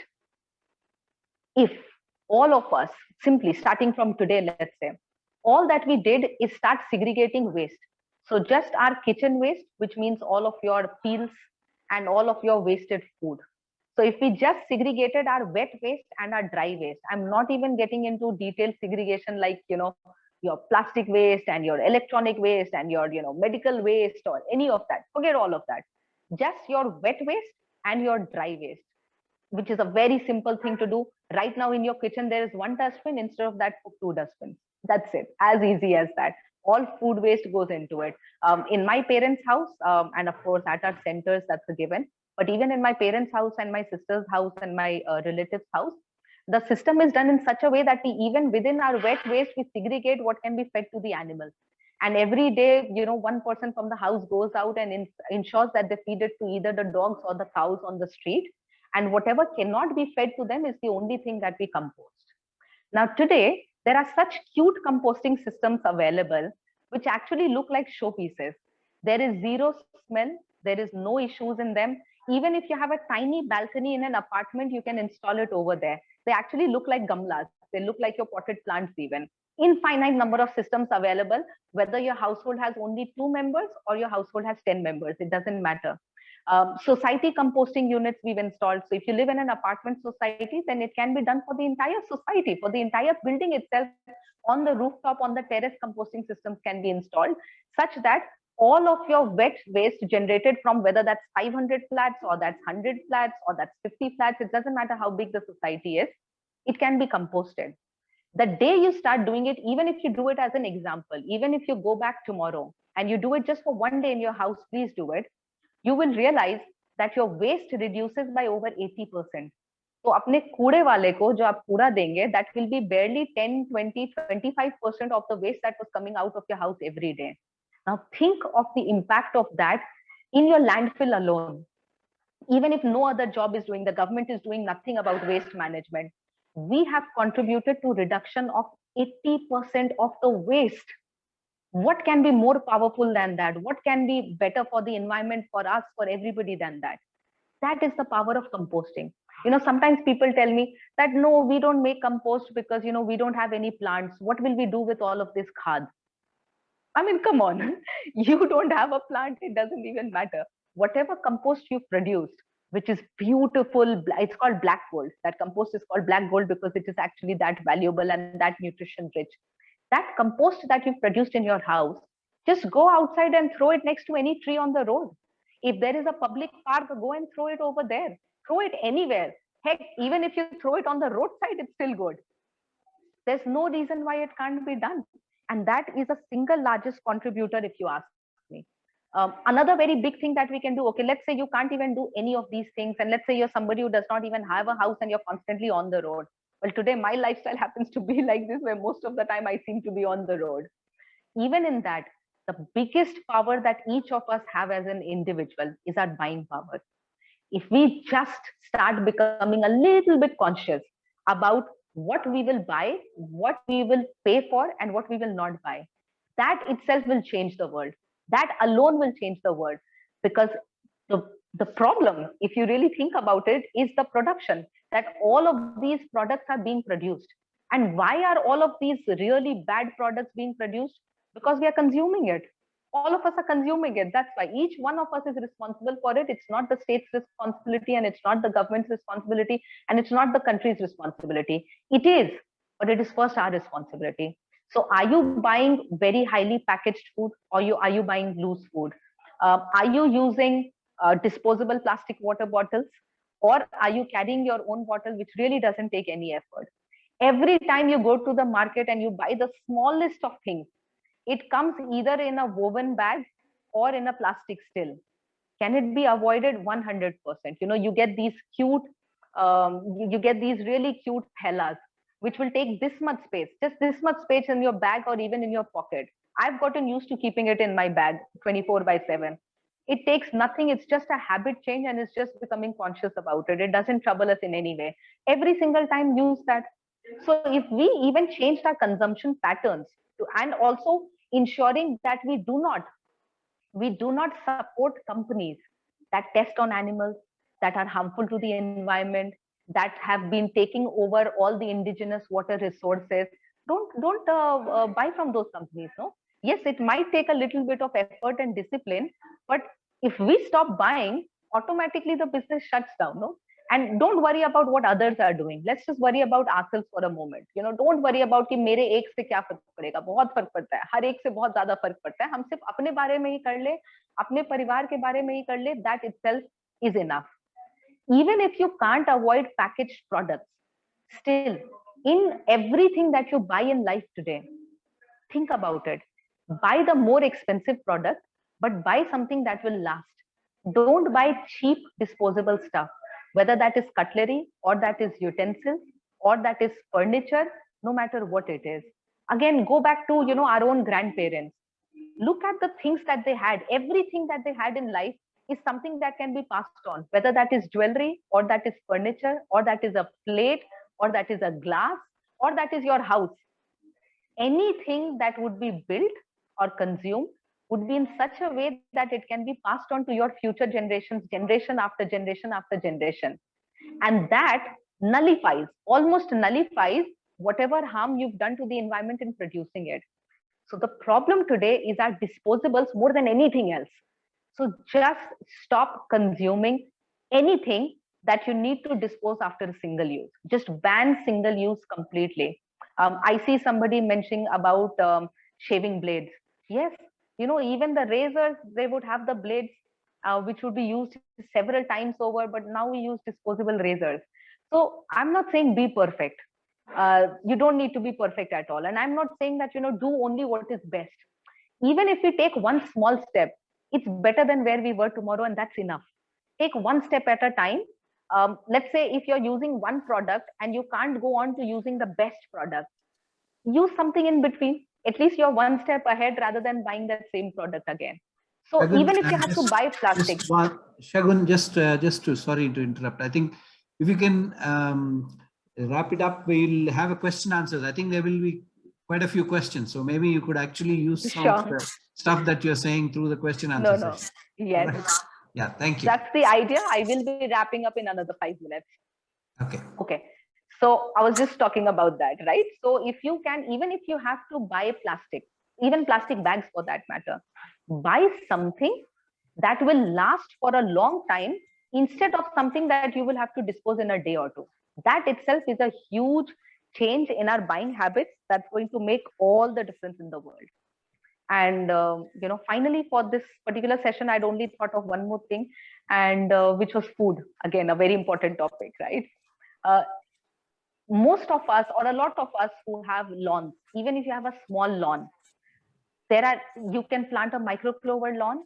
if all of us, simply starting from today, let's say, all that we did is start segregating waste. So just our kitchen waste, which means all of your peels and all of your wasted food. So if we just segregated our wet waste and our dry waste, I'm not even getting into detailed segregation like, your plastic waste and your electronic waste and your, medical waste or any of that. Forget all of that. Just your wet waste and your dry waste, which is a very simple thing to do. Right now in your kitchen, there is 1 dustbin. Instead of that, put 2 dustbins. That's it. As easy as that. All food waste goes into it. In my parents' house, and of course at our centers, that's a given. But even in my parents' house and my sister's house and my relatives' house, The system is done in such a way that we, even within our wet waste, we segregate what can be fed to the animals. And every day, one person from the house goes out and ensures that they feed it to either the dogs or the cows on the street. And whatever cannot be fed to them is the only thing that we compost. Now, today, there are such cute composting systems available, which actually look like showpieces. There is zero smell. There is no issues in them. Even if you have a tiny balcony in an apartment, you can install it over there. They actually look like gamlas. They look like your potted plants even. Infinite number of systems available, whether your household has only 2 members or your household has 10 members, it doesn't matter. Society composting units we've installed. So if you live in an apartment society, then it can be done for the entire society, for the entire building itself. On the rooftop, on the terrace, composting systems can be installed such that all of your wet waste generated from, whether that's 500 flats or that's 100 flats or that's 50 flats, it doesn't matter how big the society is, it can be composted. The day you start doing it, even if you do it as an example, even if you go back tomorrow and you do it just for one day in your house, please do it, you will realize that your waste reduces by over 80%. तो अपने कूड़े वाले को जो आप कूड़ा देंगे, that will be barely 10, 20, 25% of the waste that was coming out of your house every day. Now think of the impact of that in your landfill alone. Even if no other job is doing, the government is doing nothing about waste management, we have contributed to reduction of 80% of the waste. What can be more powerful than that? What can be better for the environment, for us, for everybody than that? That is the power of composting. Sometimes people tell me that, no, we don't make compost because, we don't have any plants. What will we do with all of this khad? I mean, come on, you don't have a plant, it doesn't even matter. Whatever compost you produced, which is beautiful, it's called black gold. That compost is called black gold because it is actually that valuable and that nutrition rich. That compost that you've produced in your house, just go outside and throw it next to any tree on the road. If there is a public park, go and throw it over there. Throw it anywhere. Heck, even if you throw it on the roadside, it's still good. There's no reason why it can't be done. And that is the single largest contributor, if you ask me. Another very big thing that we can do, okay, let's say you can't even do any of these things. And let's say you're somebody who does not even have a house and you're constantly on the road. Well, today my lifestyle happens to be like this, where most of the time I seem to be on the road. Even in that, the biggest power that each of us have as an individual is our buying power. If we just start becoming a little bit conscious about what we will buy, what we will pay for, and what we will not buy, that itself will change the world. That alone will change the world. Because the problem, if you really think about it, is the production, that all of these products are being produced. And why are all of these really bad products being produced? Because we are consuming it. All of us are consuming it. That's why each one of us is responsible for it. It's not the state's responsibility, and it's not the government's responsibility, and it's not the country's responsibility. It is, but it is first our responsibility. So are you buying very highly packaged food, or are you buying loose food? Are you using disposable plastic water bottles, or are you carrying your own bottle, which really doesn't take any effort? Every time you go to the market and you buy the smallest of things, it comes either in a woven bag or in a plastic still. Can it be avoided? 100%. You get these cute, you get these really cute thellas, which will take this much space, just this much space in your bag or even in your pocket. I've gotten used to keeping it in my bag 24/7. It takes nothing. It's just a habit change, and it's just becoming conscious about it. It doesn't trouble us in any way. Every single time, use that. So if we even changed our consumption patterns and also ensuring that we do not support companies that test on animals, that are harmful to the environment, that have been taking over all the indigenous water resources. Don't buy from those companies. No. Yes, it might take a little bit of effort and discipline, but if we stop buying, automatically the business shuts down. No. And don't worry about what others are doing. Let's just worry about ourselves for a moment. Don't worry about कि मेरे एक से क्या फर्क पड़ेगा. बहुत फर्क पड़ता है. हर एक से बहुत ज़्यादा फर्क पड़ता है. हम सिर्फ अपने बारे में ही कर ले, अपने परिवार के बारे में ही कर ले. That itself is enough. Even if you can't avoid packaged products, still, in everything that you buy in life today, think about it. Buy the more expensive product, but buy something that will last. Don't buy cheap disposable stuff, whether that is cutlery or that is utensils or that is furniture, no matter what it is. Again, go back to, our own grandparents. Look at the things that they had. Everything that they had in life is something that can be passed on, whether that is jewelry, or that is furniture, or that is a plate, or that is a glass, or that is your house. Anything that would be built or consumed would be in such a way that it can be passed on to your future generations, generation after generation after generation. And that almost nullifies whatever harm you've done to the environment in producing it. So the problem today is our disposables more than anything else. So just stop consuming anything that you need to dispose after a single use. Just ban single use completely. I see somebody mentioning about shaving blades. Yes, even the razors, they would have the blades which would be used several times over, but now we use disposable razors. So I'm not saying be perfect. You don't need to be perfect at all. And I'm not saying that, do only what is best. Even if we take one small step, it's better than where we were tomorrow, and that's enough. Take one step at a time. Let's say if you're using one product and you can't go on to using the best product, use something in between. At least you're one step ahead rather than buying that same product again. So Shagun, even if you have to buy plastic. Shagun, just to, sorry to interrupt. I think if you can wrap it up, we'll have a question answers. I think there will be quite a few questions. So maybe you could actually use some of the stuff that you're saying through the question answer session. Yes. Right. Yeah, thank you. That's the idea. I will be wrapping up in another 5 minutes. Okay. So I was just talking about that, right? So if you can, even if you have to buy plastic, even plastic bags for that matter, buy something that will last for a long time instead of something that you will have to dispose in a day or two. That itself is a huge change in our buying habits that's going to make all the difference in the world. And finally, for this particular session, I'd only thought of one more thing, and which was food. Again, a very important topic, right? Most of us, or a lot of us who have lawns, even if you have a small lawn, you can plant a microclover lawn,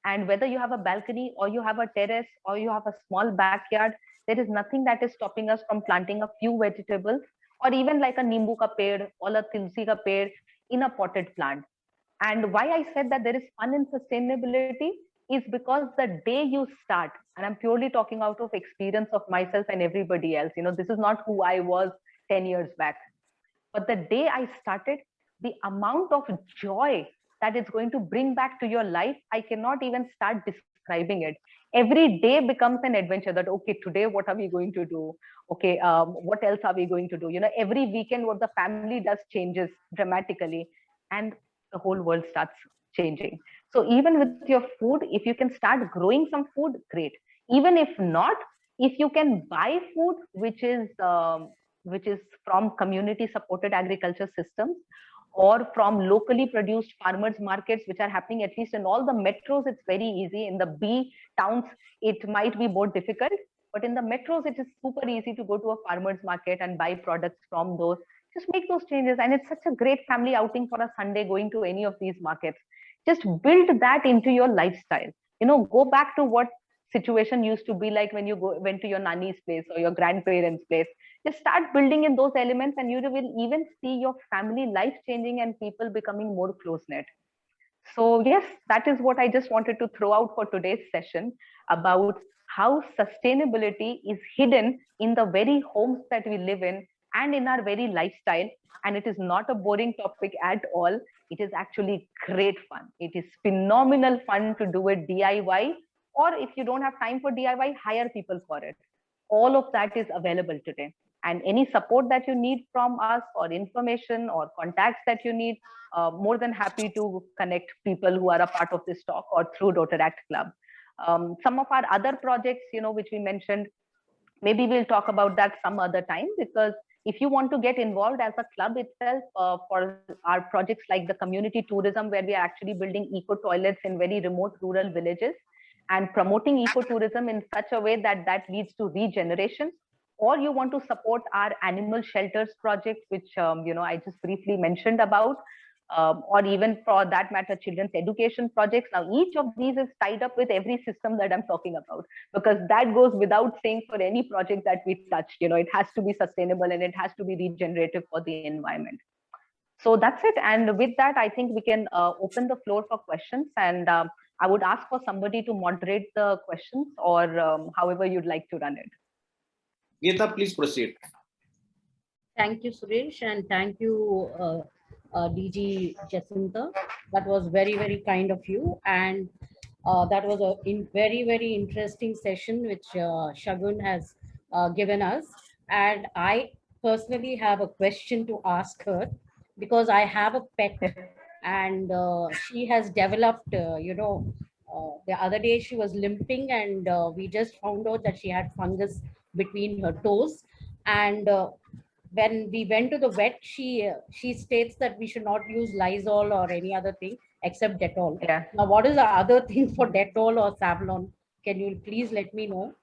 and whether you have a balcony or you have a terrace or you have a small backyard, there is nothing that is stopping us from planting a few vegetables, or even like a nimbu ka ped or a tulsi ka ped in a potted plant. And why I said that there is fun in sustainability is because the day you start, and I'm purely talking out of experience of myself and everybody else, this is not who I was 10 years back, but the day I started, the amount of joy that it's going to bring back to your life, I cannot even start describing it. Every day becomes an adventure that, okay, today, what are we going to do? Okay, what else are we going to do? Every weekend, what the family does changes dramatically, and the whole world starts changing. So even with your food, if you can start growing some food, great. Even if not, if you can buy food which is from community supported agriculture systems, or from locally produced farmers markets, which are happening at least in all the metros, it's very easy. In the B towns, it might be more difficult, but in the metros, it is super easy to go to a farmers market and buy products from those. Just make those changes. And it's such a great family outing for a Sunday going to any of these markets. Just build that into your lifestyle. Go back to what situation used to be like when you went to your nanny's place or your grandparents' place. Just start building in those elements, and you will even see your family life changing and people becoming more close-knit. So yes, that is what I just wanted to throw out for today's session about how sustainability is hidden in the very homes that we live in and in our very lifestyle. And it is not a boring topic at all. It is actually great fun. It is phenomenal fun to do it DIY, or if you don't have time for DIY, hire people for it. All of that is available today. And any support that you need from us, or information or contacts that you need, more than happy to connect people who are a part of this talk or through Rotaract Club. Some of our other projects, which we mentioned, maybe we'll talk about that some other time, because if you want to get involved as a club itself for our projects like the community tourism, where we are actually building eco toilets in very remote rural villages and promoting ecotourism in such a way that that leads to regeneration, or you want to support our animal shelters project, which I just briefly mentioned about, or even for that matter, children's education projects. Now, each of these is tied up with every system that I'm talking about, because that goes without saying for any project that we touch. It has to be sustainable and it has to be regenerative for the environment. So that's it. And with that, I think we can open the floor for questions. And I would ask for somebody to moderate the questions, or however you'd like to run it. Geeta, please proceed. Thank you, Suresh, and thank you, DG Jacinta. That was very, very kind of you. And that was a very, very interesting session which Shagun has given us. And I personally have a question to ask her, because I have a pet and she has developed, the other day she was limping, and we just found out that she had fungus between her toes. And when we went to the vet, she states that we should not use Lysol or any other thing except Dettol. Yeah. Now, what is the other thing for Dettol or Savlon? Can you please let me know?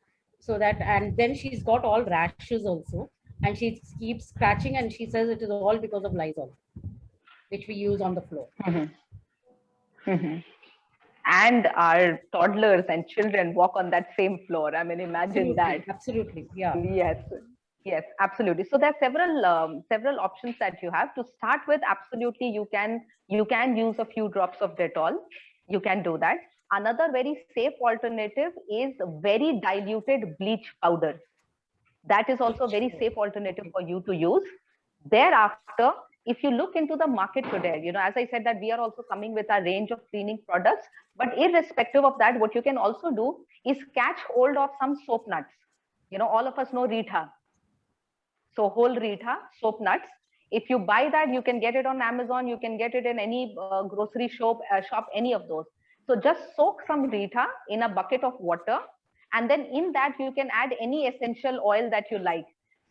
So that, and then she's got all rashes also, and she keeps scratching, and she says it is all because of Lysol, which we use on the floor. And our toddlers and children walk on that same floor. I mean, imagine that. Absolutely, yeah. Yes, absolutely. So there are several options that you have. To start with, absolutely, you can use a few drops of Dettol. You can do that. Another very safe alternative is very diluted bleach powder. That is also a very safe alternative for you to use. Thereafter, if you look into the market today, as I said, that we are also coming with a range of cleaning products, but irrespective of that, what you can also do is catch hold of some soap nuts. All of us know Rita. So whole Rita soap nuts. If you buy that, you can get it on Amazon. You can get it in any grocery shop, any of those. So just soak some Rita in a bucket of water, and then in that you can add any essential oil that you like.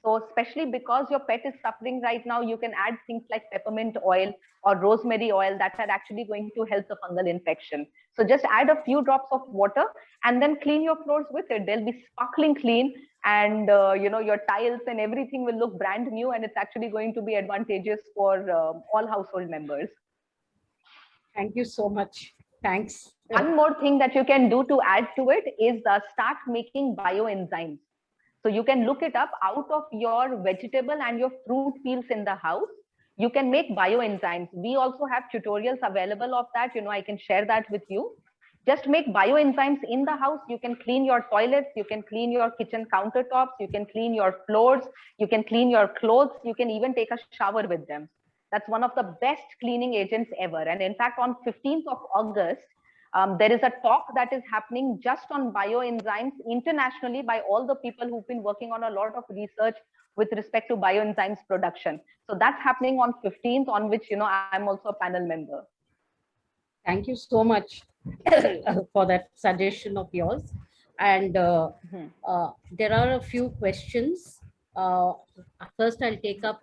So especially because your pet is suffering right now, you can add things like peppermint oil or rosemary oil that are actually going to help the fungal infection. So just add a few drops of water and then clean your floors with it. They'll be sparkling clean, and your tiles and everything will look brand new, and it's actually going to be advantageous for all household members. Thank you so much. Thanks. One more thing that you can do to add to it is start making bioenzymes. So you can look it up out of your vegetable and your fruit peels in the house. You can make bioenzymes. We also have tutorials available of that. I can share that with you. Just make bioenzymes in the house. You can clean your toilets. You can clean your kitchen countertops. You can clean your floors. You can clean your clothes. You can even take a shower with them. That's one of the best cleaning agents ever. And in fact, on 15th of August, there is a talk that is happening just on bioenzymes internationally by all the people who've been working on a lot of research with respect to bioenzymes production. So that's happening on 15th, on which, I'm also a panel member. Thank you so much for that suggestion of yours. And there are a few questions. First, I'll take up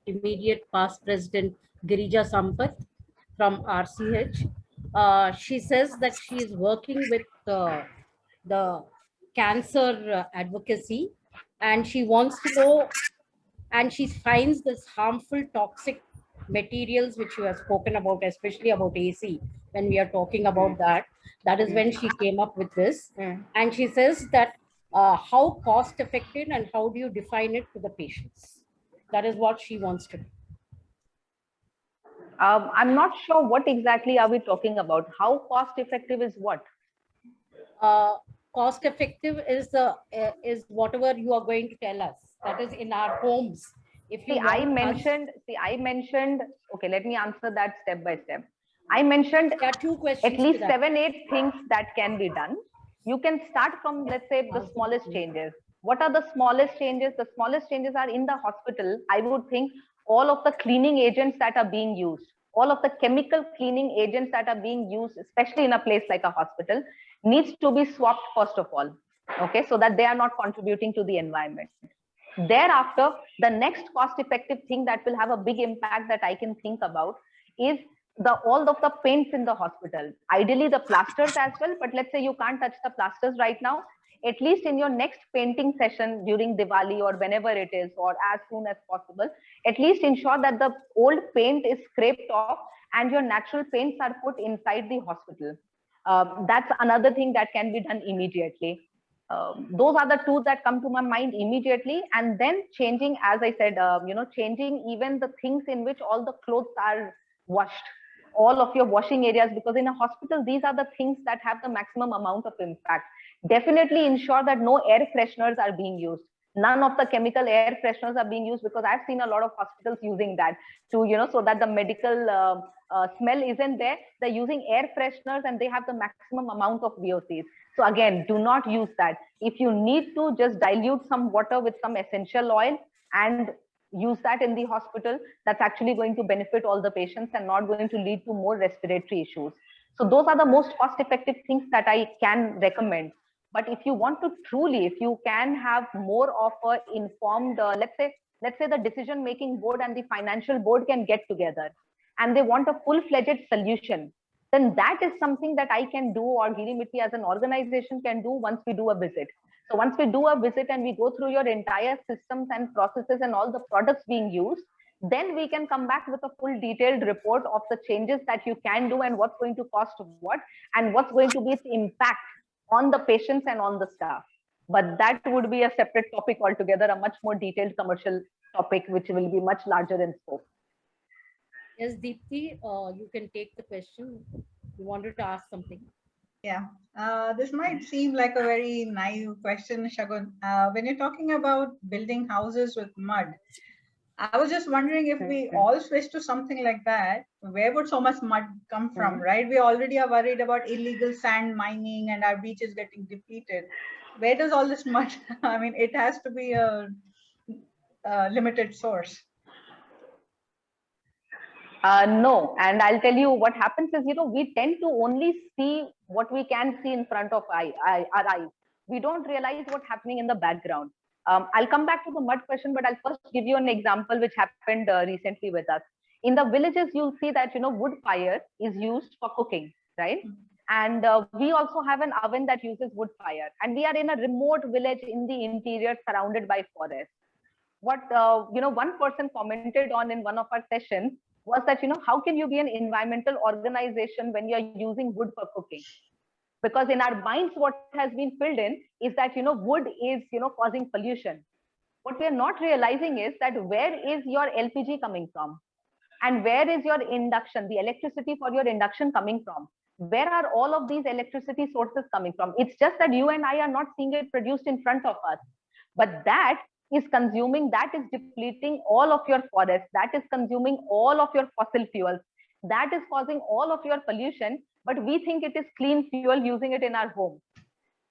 immediate past President Girija Sampath from RCH. She says that she is working with the cancer advocacy, and she wants to know, and she finds this harmful toxic materials which you have spoken about, especially about AC. When we are talking about that is when she came up with this. And she says that how cost effective and how do you define it to the patients? That is what she wants to do. I'm not sure what exactly are we talking about. How cost effective is what? Cost effective is whatever you are going to tell us. That is in our homes. If you I mentioned, okay, let me answer that step by step. I mentioned there are two questions, at least 7-8 things that can be done. You can start from, let's say, the smallest changes. What are the smallest changes? The smallest changes are in the hospital. I would think all of the cleaning agents that are being used, all of the chemical cleaning agents that are being used, especially in a place like a hospital, needs to be swapped first of all, okay, so that they are not contributing to the environment. Thereafter, the next cost-effective thing that will have a big impact that I can think about is all of the paints in the hospital. Ideally, the plasters as well, but let's say you can't touch the plasters right now. At least in your next painting session during Diwali or whenever it is, or as soon as possible, at least ensure that the old paint is scraped off and your natural paints are put inside the hospital. That's another thing that can be done immediately. Those are the two that come to my mind immediately. And then changing, as I said, changing even the things in which all the clothes are washed, all of your washing areas, because in a hospital, these are the things that have the maximum amount of impact. Definitely ensure that no air fresheners are being used. None of the chemical air fresheners are being used, because I've seen a lot of hospitals using that to, so that the medical smell isn't there. They're using air fresheners and they have the maximum amount of VOCs. So again, do not use that. If you need to, just dilute some water with some essential oil and use that in the hospital. That's actually going to benefit all the patients and not going to lead to more respiratory issues. So those are the most cost-effective things that I can recommend. But if you want to truly, if you can have more of a informed, let's say the decision-making board and the financial board can get together and they want a full-fledged solution, then that is something that I can do, or Girimiti as an organization can do once we do a visit. So once we do a visit and we go through your entire systems and processes and all the products being used, then we can come back with a full detailed report of the changes that you can do and what's going to cost what and what's going to be its impact on the patients and on the staff. But that would be a separate topic altogether, a much more detailed commercial topic, which will be much larger in scope. Yes, Deepti, you can take the question. You wanted to ask something. Yeah, this might seem like a very naive question, Shagun. When you're talking about building houses with mud, I was just wondering if we all switch to something like that, where would so much mud come from, right? We already are worried about illegal sand mining and our beaches getting depleted. Where does all this mud? I mean, it has to be a limited source. No, and I'll tell you what happens is, we tend to only see what we can see in front of our eyes. We don't realize what's happening in the background. I'll come back to the mud question, but I'll first give you an example which happened recently with us. In the villages, you'll see that, wood fire is used for cooking, right? And we also have an oven that uses wood fire. And we are in a remote village in the interior surrounded by forest. What, one person commented on in one of our sessions was that, how can you be an environmental organization when you're using wood for cooking? Because in our minds, what has been filled in is that, wood is, causing pollution. What we're not realizing is that where is your LPG coming from? And where is your induction, the electricity for your induction coming from? Where are all of these electricity sources coming from? It's just that you and I are not seeing it produced in front of us. But that is consuming, that is depleting all of your forests, that is consuming all of your fossil fuels, that is causing all of your pollution, but we think it is clean fuel using it in our home.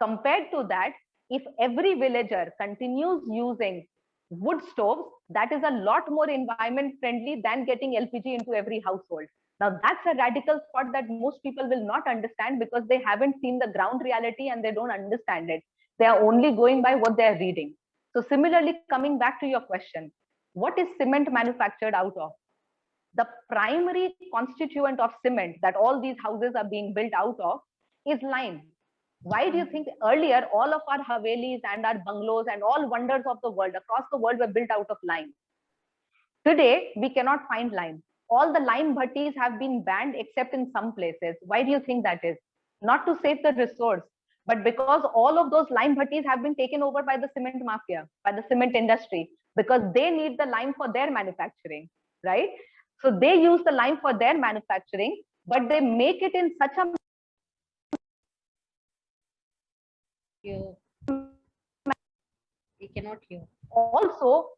Compared to that, if every villager continues using wood stoves, that is a lot more environment friendly than getting LPG into every household. Now that's a radical thought that most people will not understand because they haven't seen the ground reality and they don't understand it. They are only going by what they're reading. So similarly, coming back to your question, what is cement manufactured out of? The primary constituent of cement that all these houses are being built out of is lime. Why do you think earlier all of our Havelis and our bungalows and all wonders of the world across the world were built out of lime? Today, we cannot find lime. All the lime bhattis have been banned except in some places. Why do you think that is? Not to save the resource, but because all of those lime bhattis have been taken over by the cement mafia, by the cement industry, because they need the lime for their manufacturing, right? So they use the lime for their manufacturing, but they make it in such a We cannot hear. Also,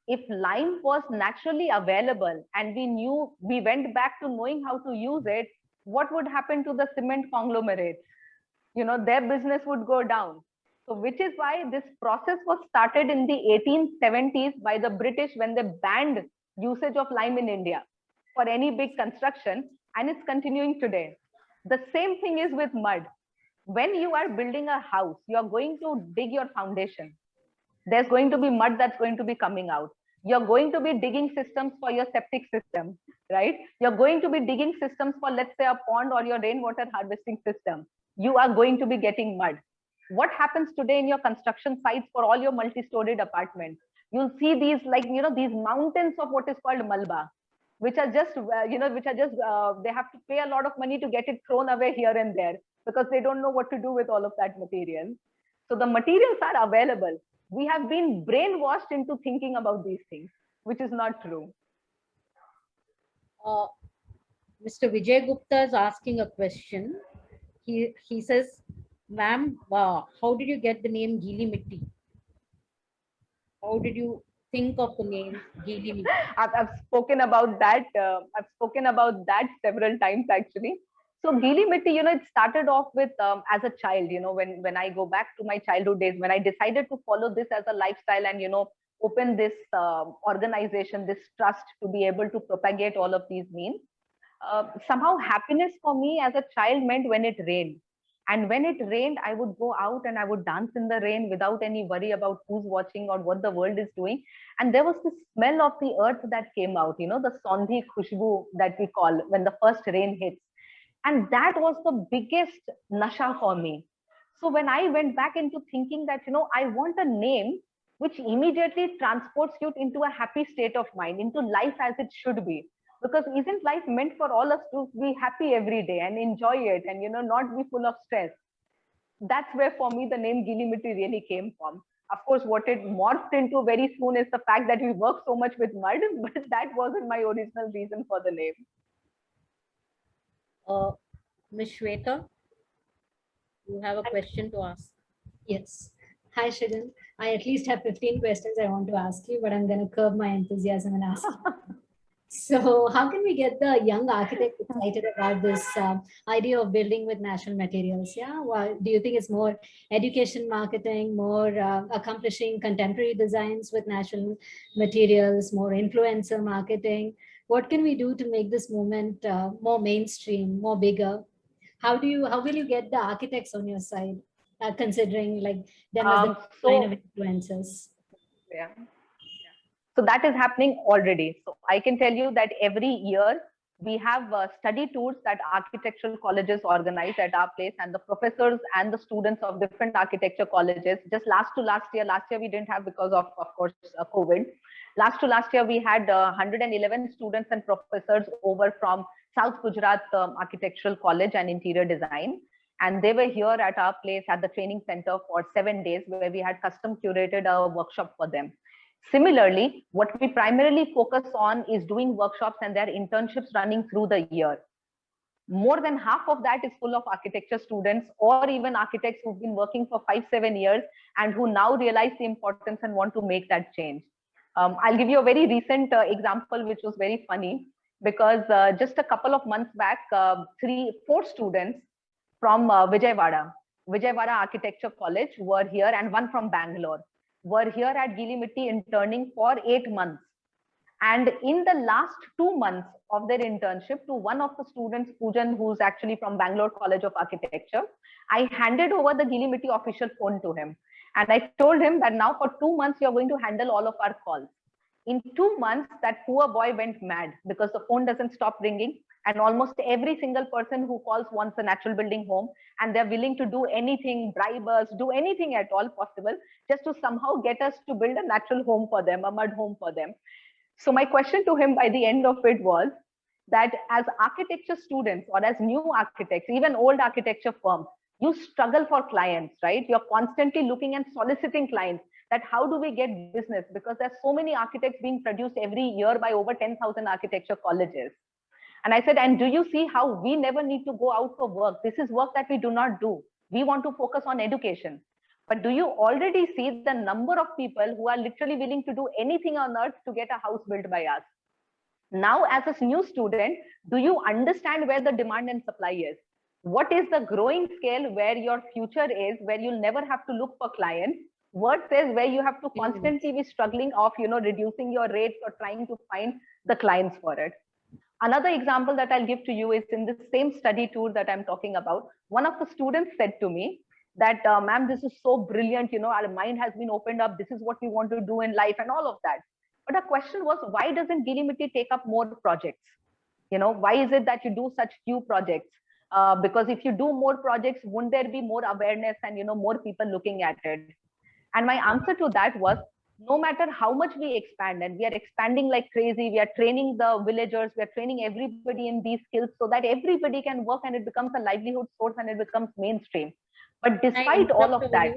if lime was naturally available and we went back to knowing how to use it, what would happen to the cement conglomerate? Their business would go down. So which is why this process was started in the 1870s by the British when they banned usage of lime in India for any big construction, and it's continuing today. The same thing is with mud. When you are building a house, you're going to dig your foundation. There's going to be mud that's going to be coming out. You're going to be digging systems for your septic system, right? You're going to be digging systems for, let's say, a pond or your rainwater harvesting system. You are going to be getting mud. What happens today in your construction sites for all your multi-storied apartments? You'll see these, these mountains of what is called malba, which are just, they have to pay a lot of money to get it thrown away here and there because they don't know what to do with all of that material. So the materials are available. We have been brainwashed into thinking about these things, which is not true. Mr. Vijay Gupta is asking a question. He says, ma'am, how did you get the name Gili Mitti? How did you think of the name Gili Mitti? I've spoken about that. I've spoken about that several times actually. So Gili Mitti, it started off with as a child, when I go back to my childhood days, when I decided to follow this as a lifestyle and, open this organization, this trust to be able to propagate all of these means. Somehow happiness for me as a child meant when it rained. And when it rained, I would go out and I would dance in the rain without any worry about who's watching or what the world is doing. And there was this smell of the earth that came out, the sondhi khushbu that we call when the first rain hits. And that was the biggest nasha for me. So when I went back into thinking that, I want a name which immediately transports you into a happy state of mind, into life as it should be. Because isn't life meant for all us to be happy every day and enjoy it and, not be full of stress? That's where for me the name Gili Mitti really came from. Of course, what it morphed into very soon is the fact that we work so much with mud, but that wasn't my original reason for the name. Ms. Shweta, you have a question to ask. Yes. Hi, Shagan. I at least have 15 questions I want to ask you, but I'm going to curb my enthusiasm and ask you. So how can we get the young architects excited about this idea of building with natural materials? Yeah. Well, do you think it's more education marketing, more accomplishing contemporary designs with natural materials, more influencer marketing? What can we do to make this movement more mainstream, more bigger? How will you get the architects on your side, considering like them as the line of influencers? Yeah. So that is happening already. So I can tell you that every year we have study tours that architectural colleges organize at our place, and the professors and the students of different architecture colleges. Just last year we didn't have because of course, COVID. Last year we had 111 students and professors over from South Gujarat Architectural College and Interior Design. And they were here at our place at the training center for 7 days, where we had custom curated a workshop for them. Similarly, what we primarily focus on is doing workshops and their internships running through the year. More than half of that is full of architecture students or even architects who've been working for 5-7 years and who now realize the importance and want to make that change. I'll give you a very recent example, which was very funny, because just a couple of months back, 4 students from Vijayawada Architecture College were here, and one from Bangalore were here at Gili Mitti interning for 8 months. And in the last 2 months of their internship, to one of the students, Poojan, who's actually from Bangalore College of Architecture, I handed over the Gili Mitti official phone to him. And I told him that now for 2 months, you're going to handle all of our calls. In 2 months, that poor boy went mad because the phone doesn't stop ringing. And almost every single person who calls wants a natural building home, and they're willing to do anything, bribe us, do anything at all possible, just to somehow get us to build a natural home for them, a mud home for them. So my question to him by the end of it was that as architecture students or as new architects, even old architecture firms, you struggle for clients, right? You're constantly looking and soliciting clients, that how do we get business? Because there's so many architects being produced every year by over 10,000 architecture colleges. And I said, and do you see how we never need to go out for work? This is work that we do not do. We want to focus on education. But do you already see the number of people who are literally willing to do anything on earth to get a house built by us? Now, as a new student, do you understand where the demand and supply is? What is the growing scale where your future is, where you'll never have to look for clients, versus where you have to constantly be struggling of, reducing your rates or trying to find the clients for it. Another example that I'll give to you is in the same study tour that I'm talking about. One of the students said to me that, ma'am, this is so brilliant. Our mind has been opened up. This is what we want to do in life and all of that. But the question was, why doesn't Gili Mitti take up more projects? Why is it that you do such few projects? Because if you do more projects, wouldn't there be more awareness and, more people looking at it? And my answer to that was, no matter how much we expand, and we are expanding like crazy, we are training the villagers, we are training everybody in these skills so that everybody can work and it becomes a livelihood source and it becomes mainstream. But Can I despite all interrupt of over that,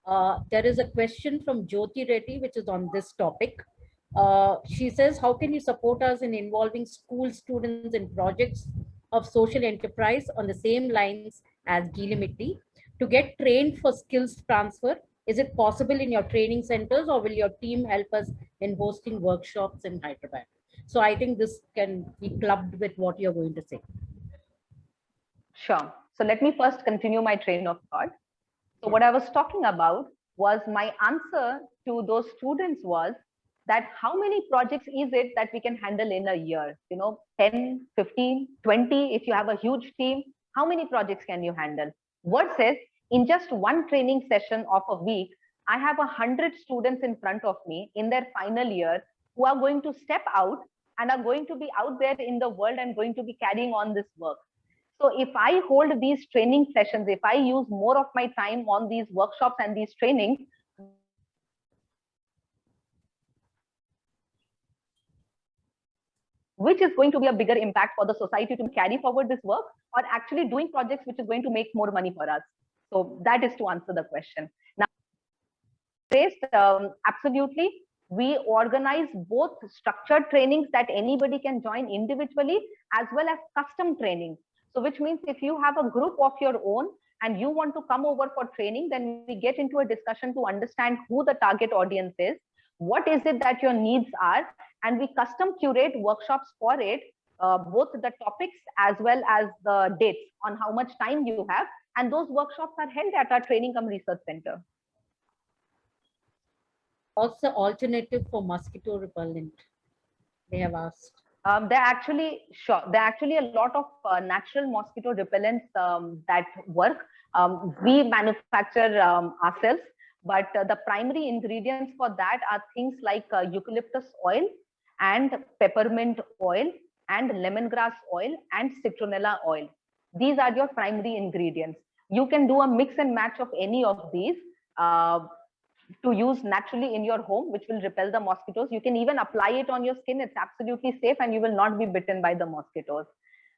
here? There is a question from Jyoti Reddy, which is on this topic. She says, how can you support us in involving school students in projects of social enterprise on the same lines as Gilimitti to get trained for skills transfer? Is it possible in your training centers, or will your team help us in hosting workshops in Hyderabad? So I think this can be clubbed with what you're going to say. sure. So let me first continue my train of thought. So what I was talking about was, my answer to those students was that how many projects is it that we can handle in a year? 10, 15, 20, if you have a huge team, how many projects can you handle? Versus in just one training session of a week, I have 100 students in front of me in their final year who are going to step out and are going to be out there in the world and going to be carrying on this work. So if I hold these training sessions, if I use more of my time on these workshops and these trainings, which is going to be a bigger impact for the society to carry forward this work, or actually doing projects which is going to make more money for us? So that is to answer the question. Now, absolutely, we organize both structured trainings that anybody can join individually, as well as custom training. So which means if you have a group of your own and you want to come over for training, then we get into a discussion to understand who the target audience is, what is it that your needs are, and we custom curate workshops for it, both the topics as well as the dates on how much time you have. And those workshops are held at our training cum research center. What's the alternative for mosquito repellent? They have asked. There are actually a lot of natural mosquito repellents that work. We manufacture ourselves, but the primary ingredients for that are things like eucalyptus oil and peppermint oil and lemongrass oil and citronella oil. These are your primary ingredients. You can do a mix and match of any of these to use naturally in your home, which will repel the mosquitoes. You can even apply it on your skin. It's absolutely safe and you will not be bitten by the mosquitoes.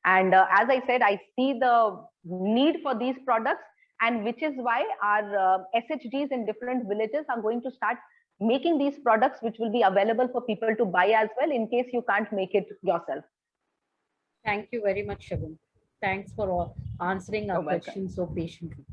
And as I said, I see the need for these products, and which is why our SHGs in different villages are going to start making these products, which will be available for people to buy as well, in case you can't make it yourself. Thank you very much, Shagun. Thanks for answering our You're welcome. questions so patiently.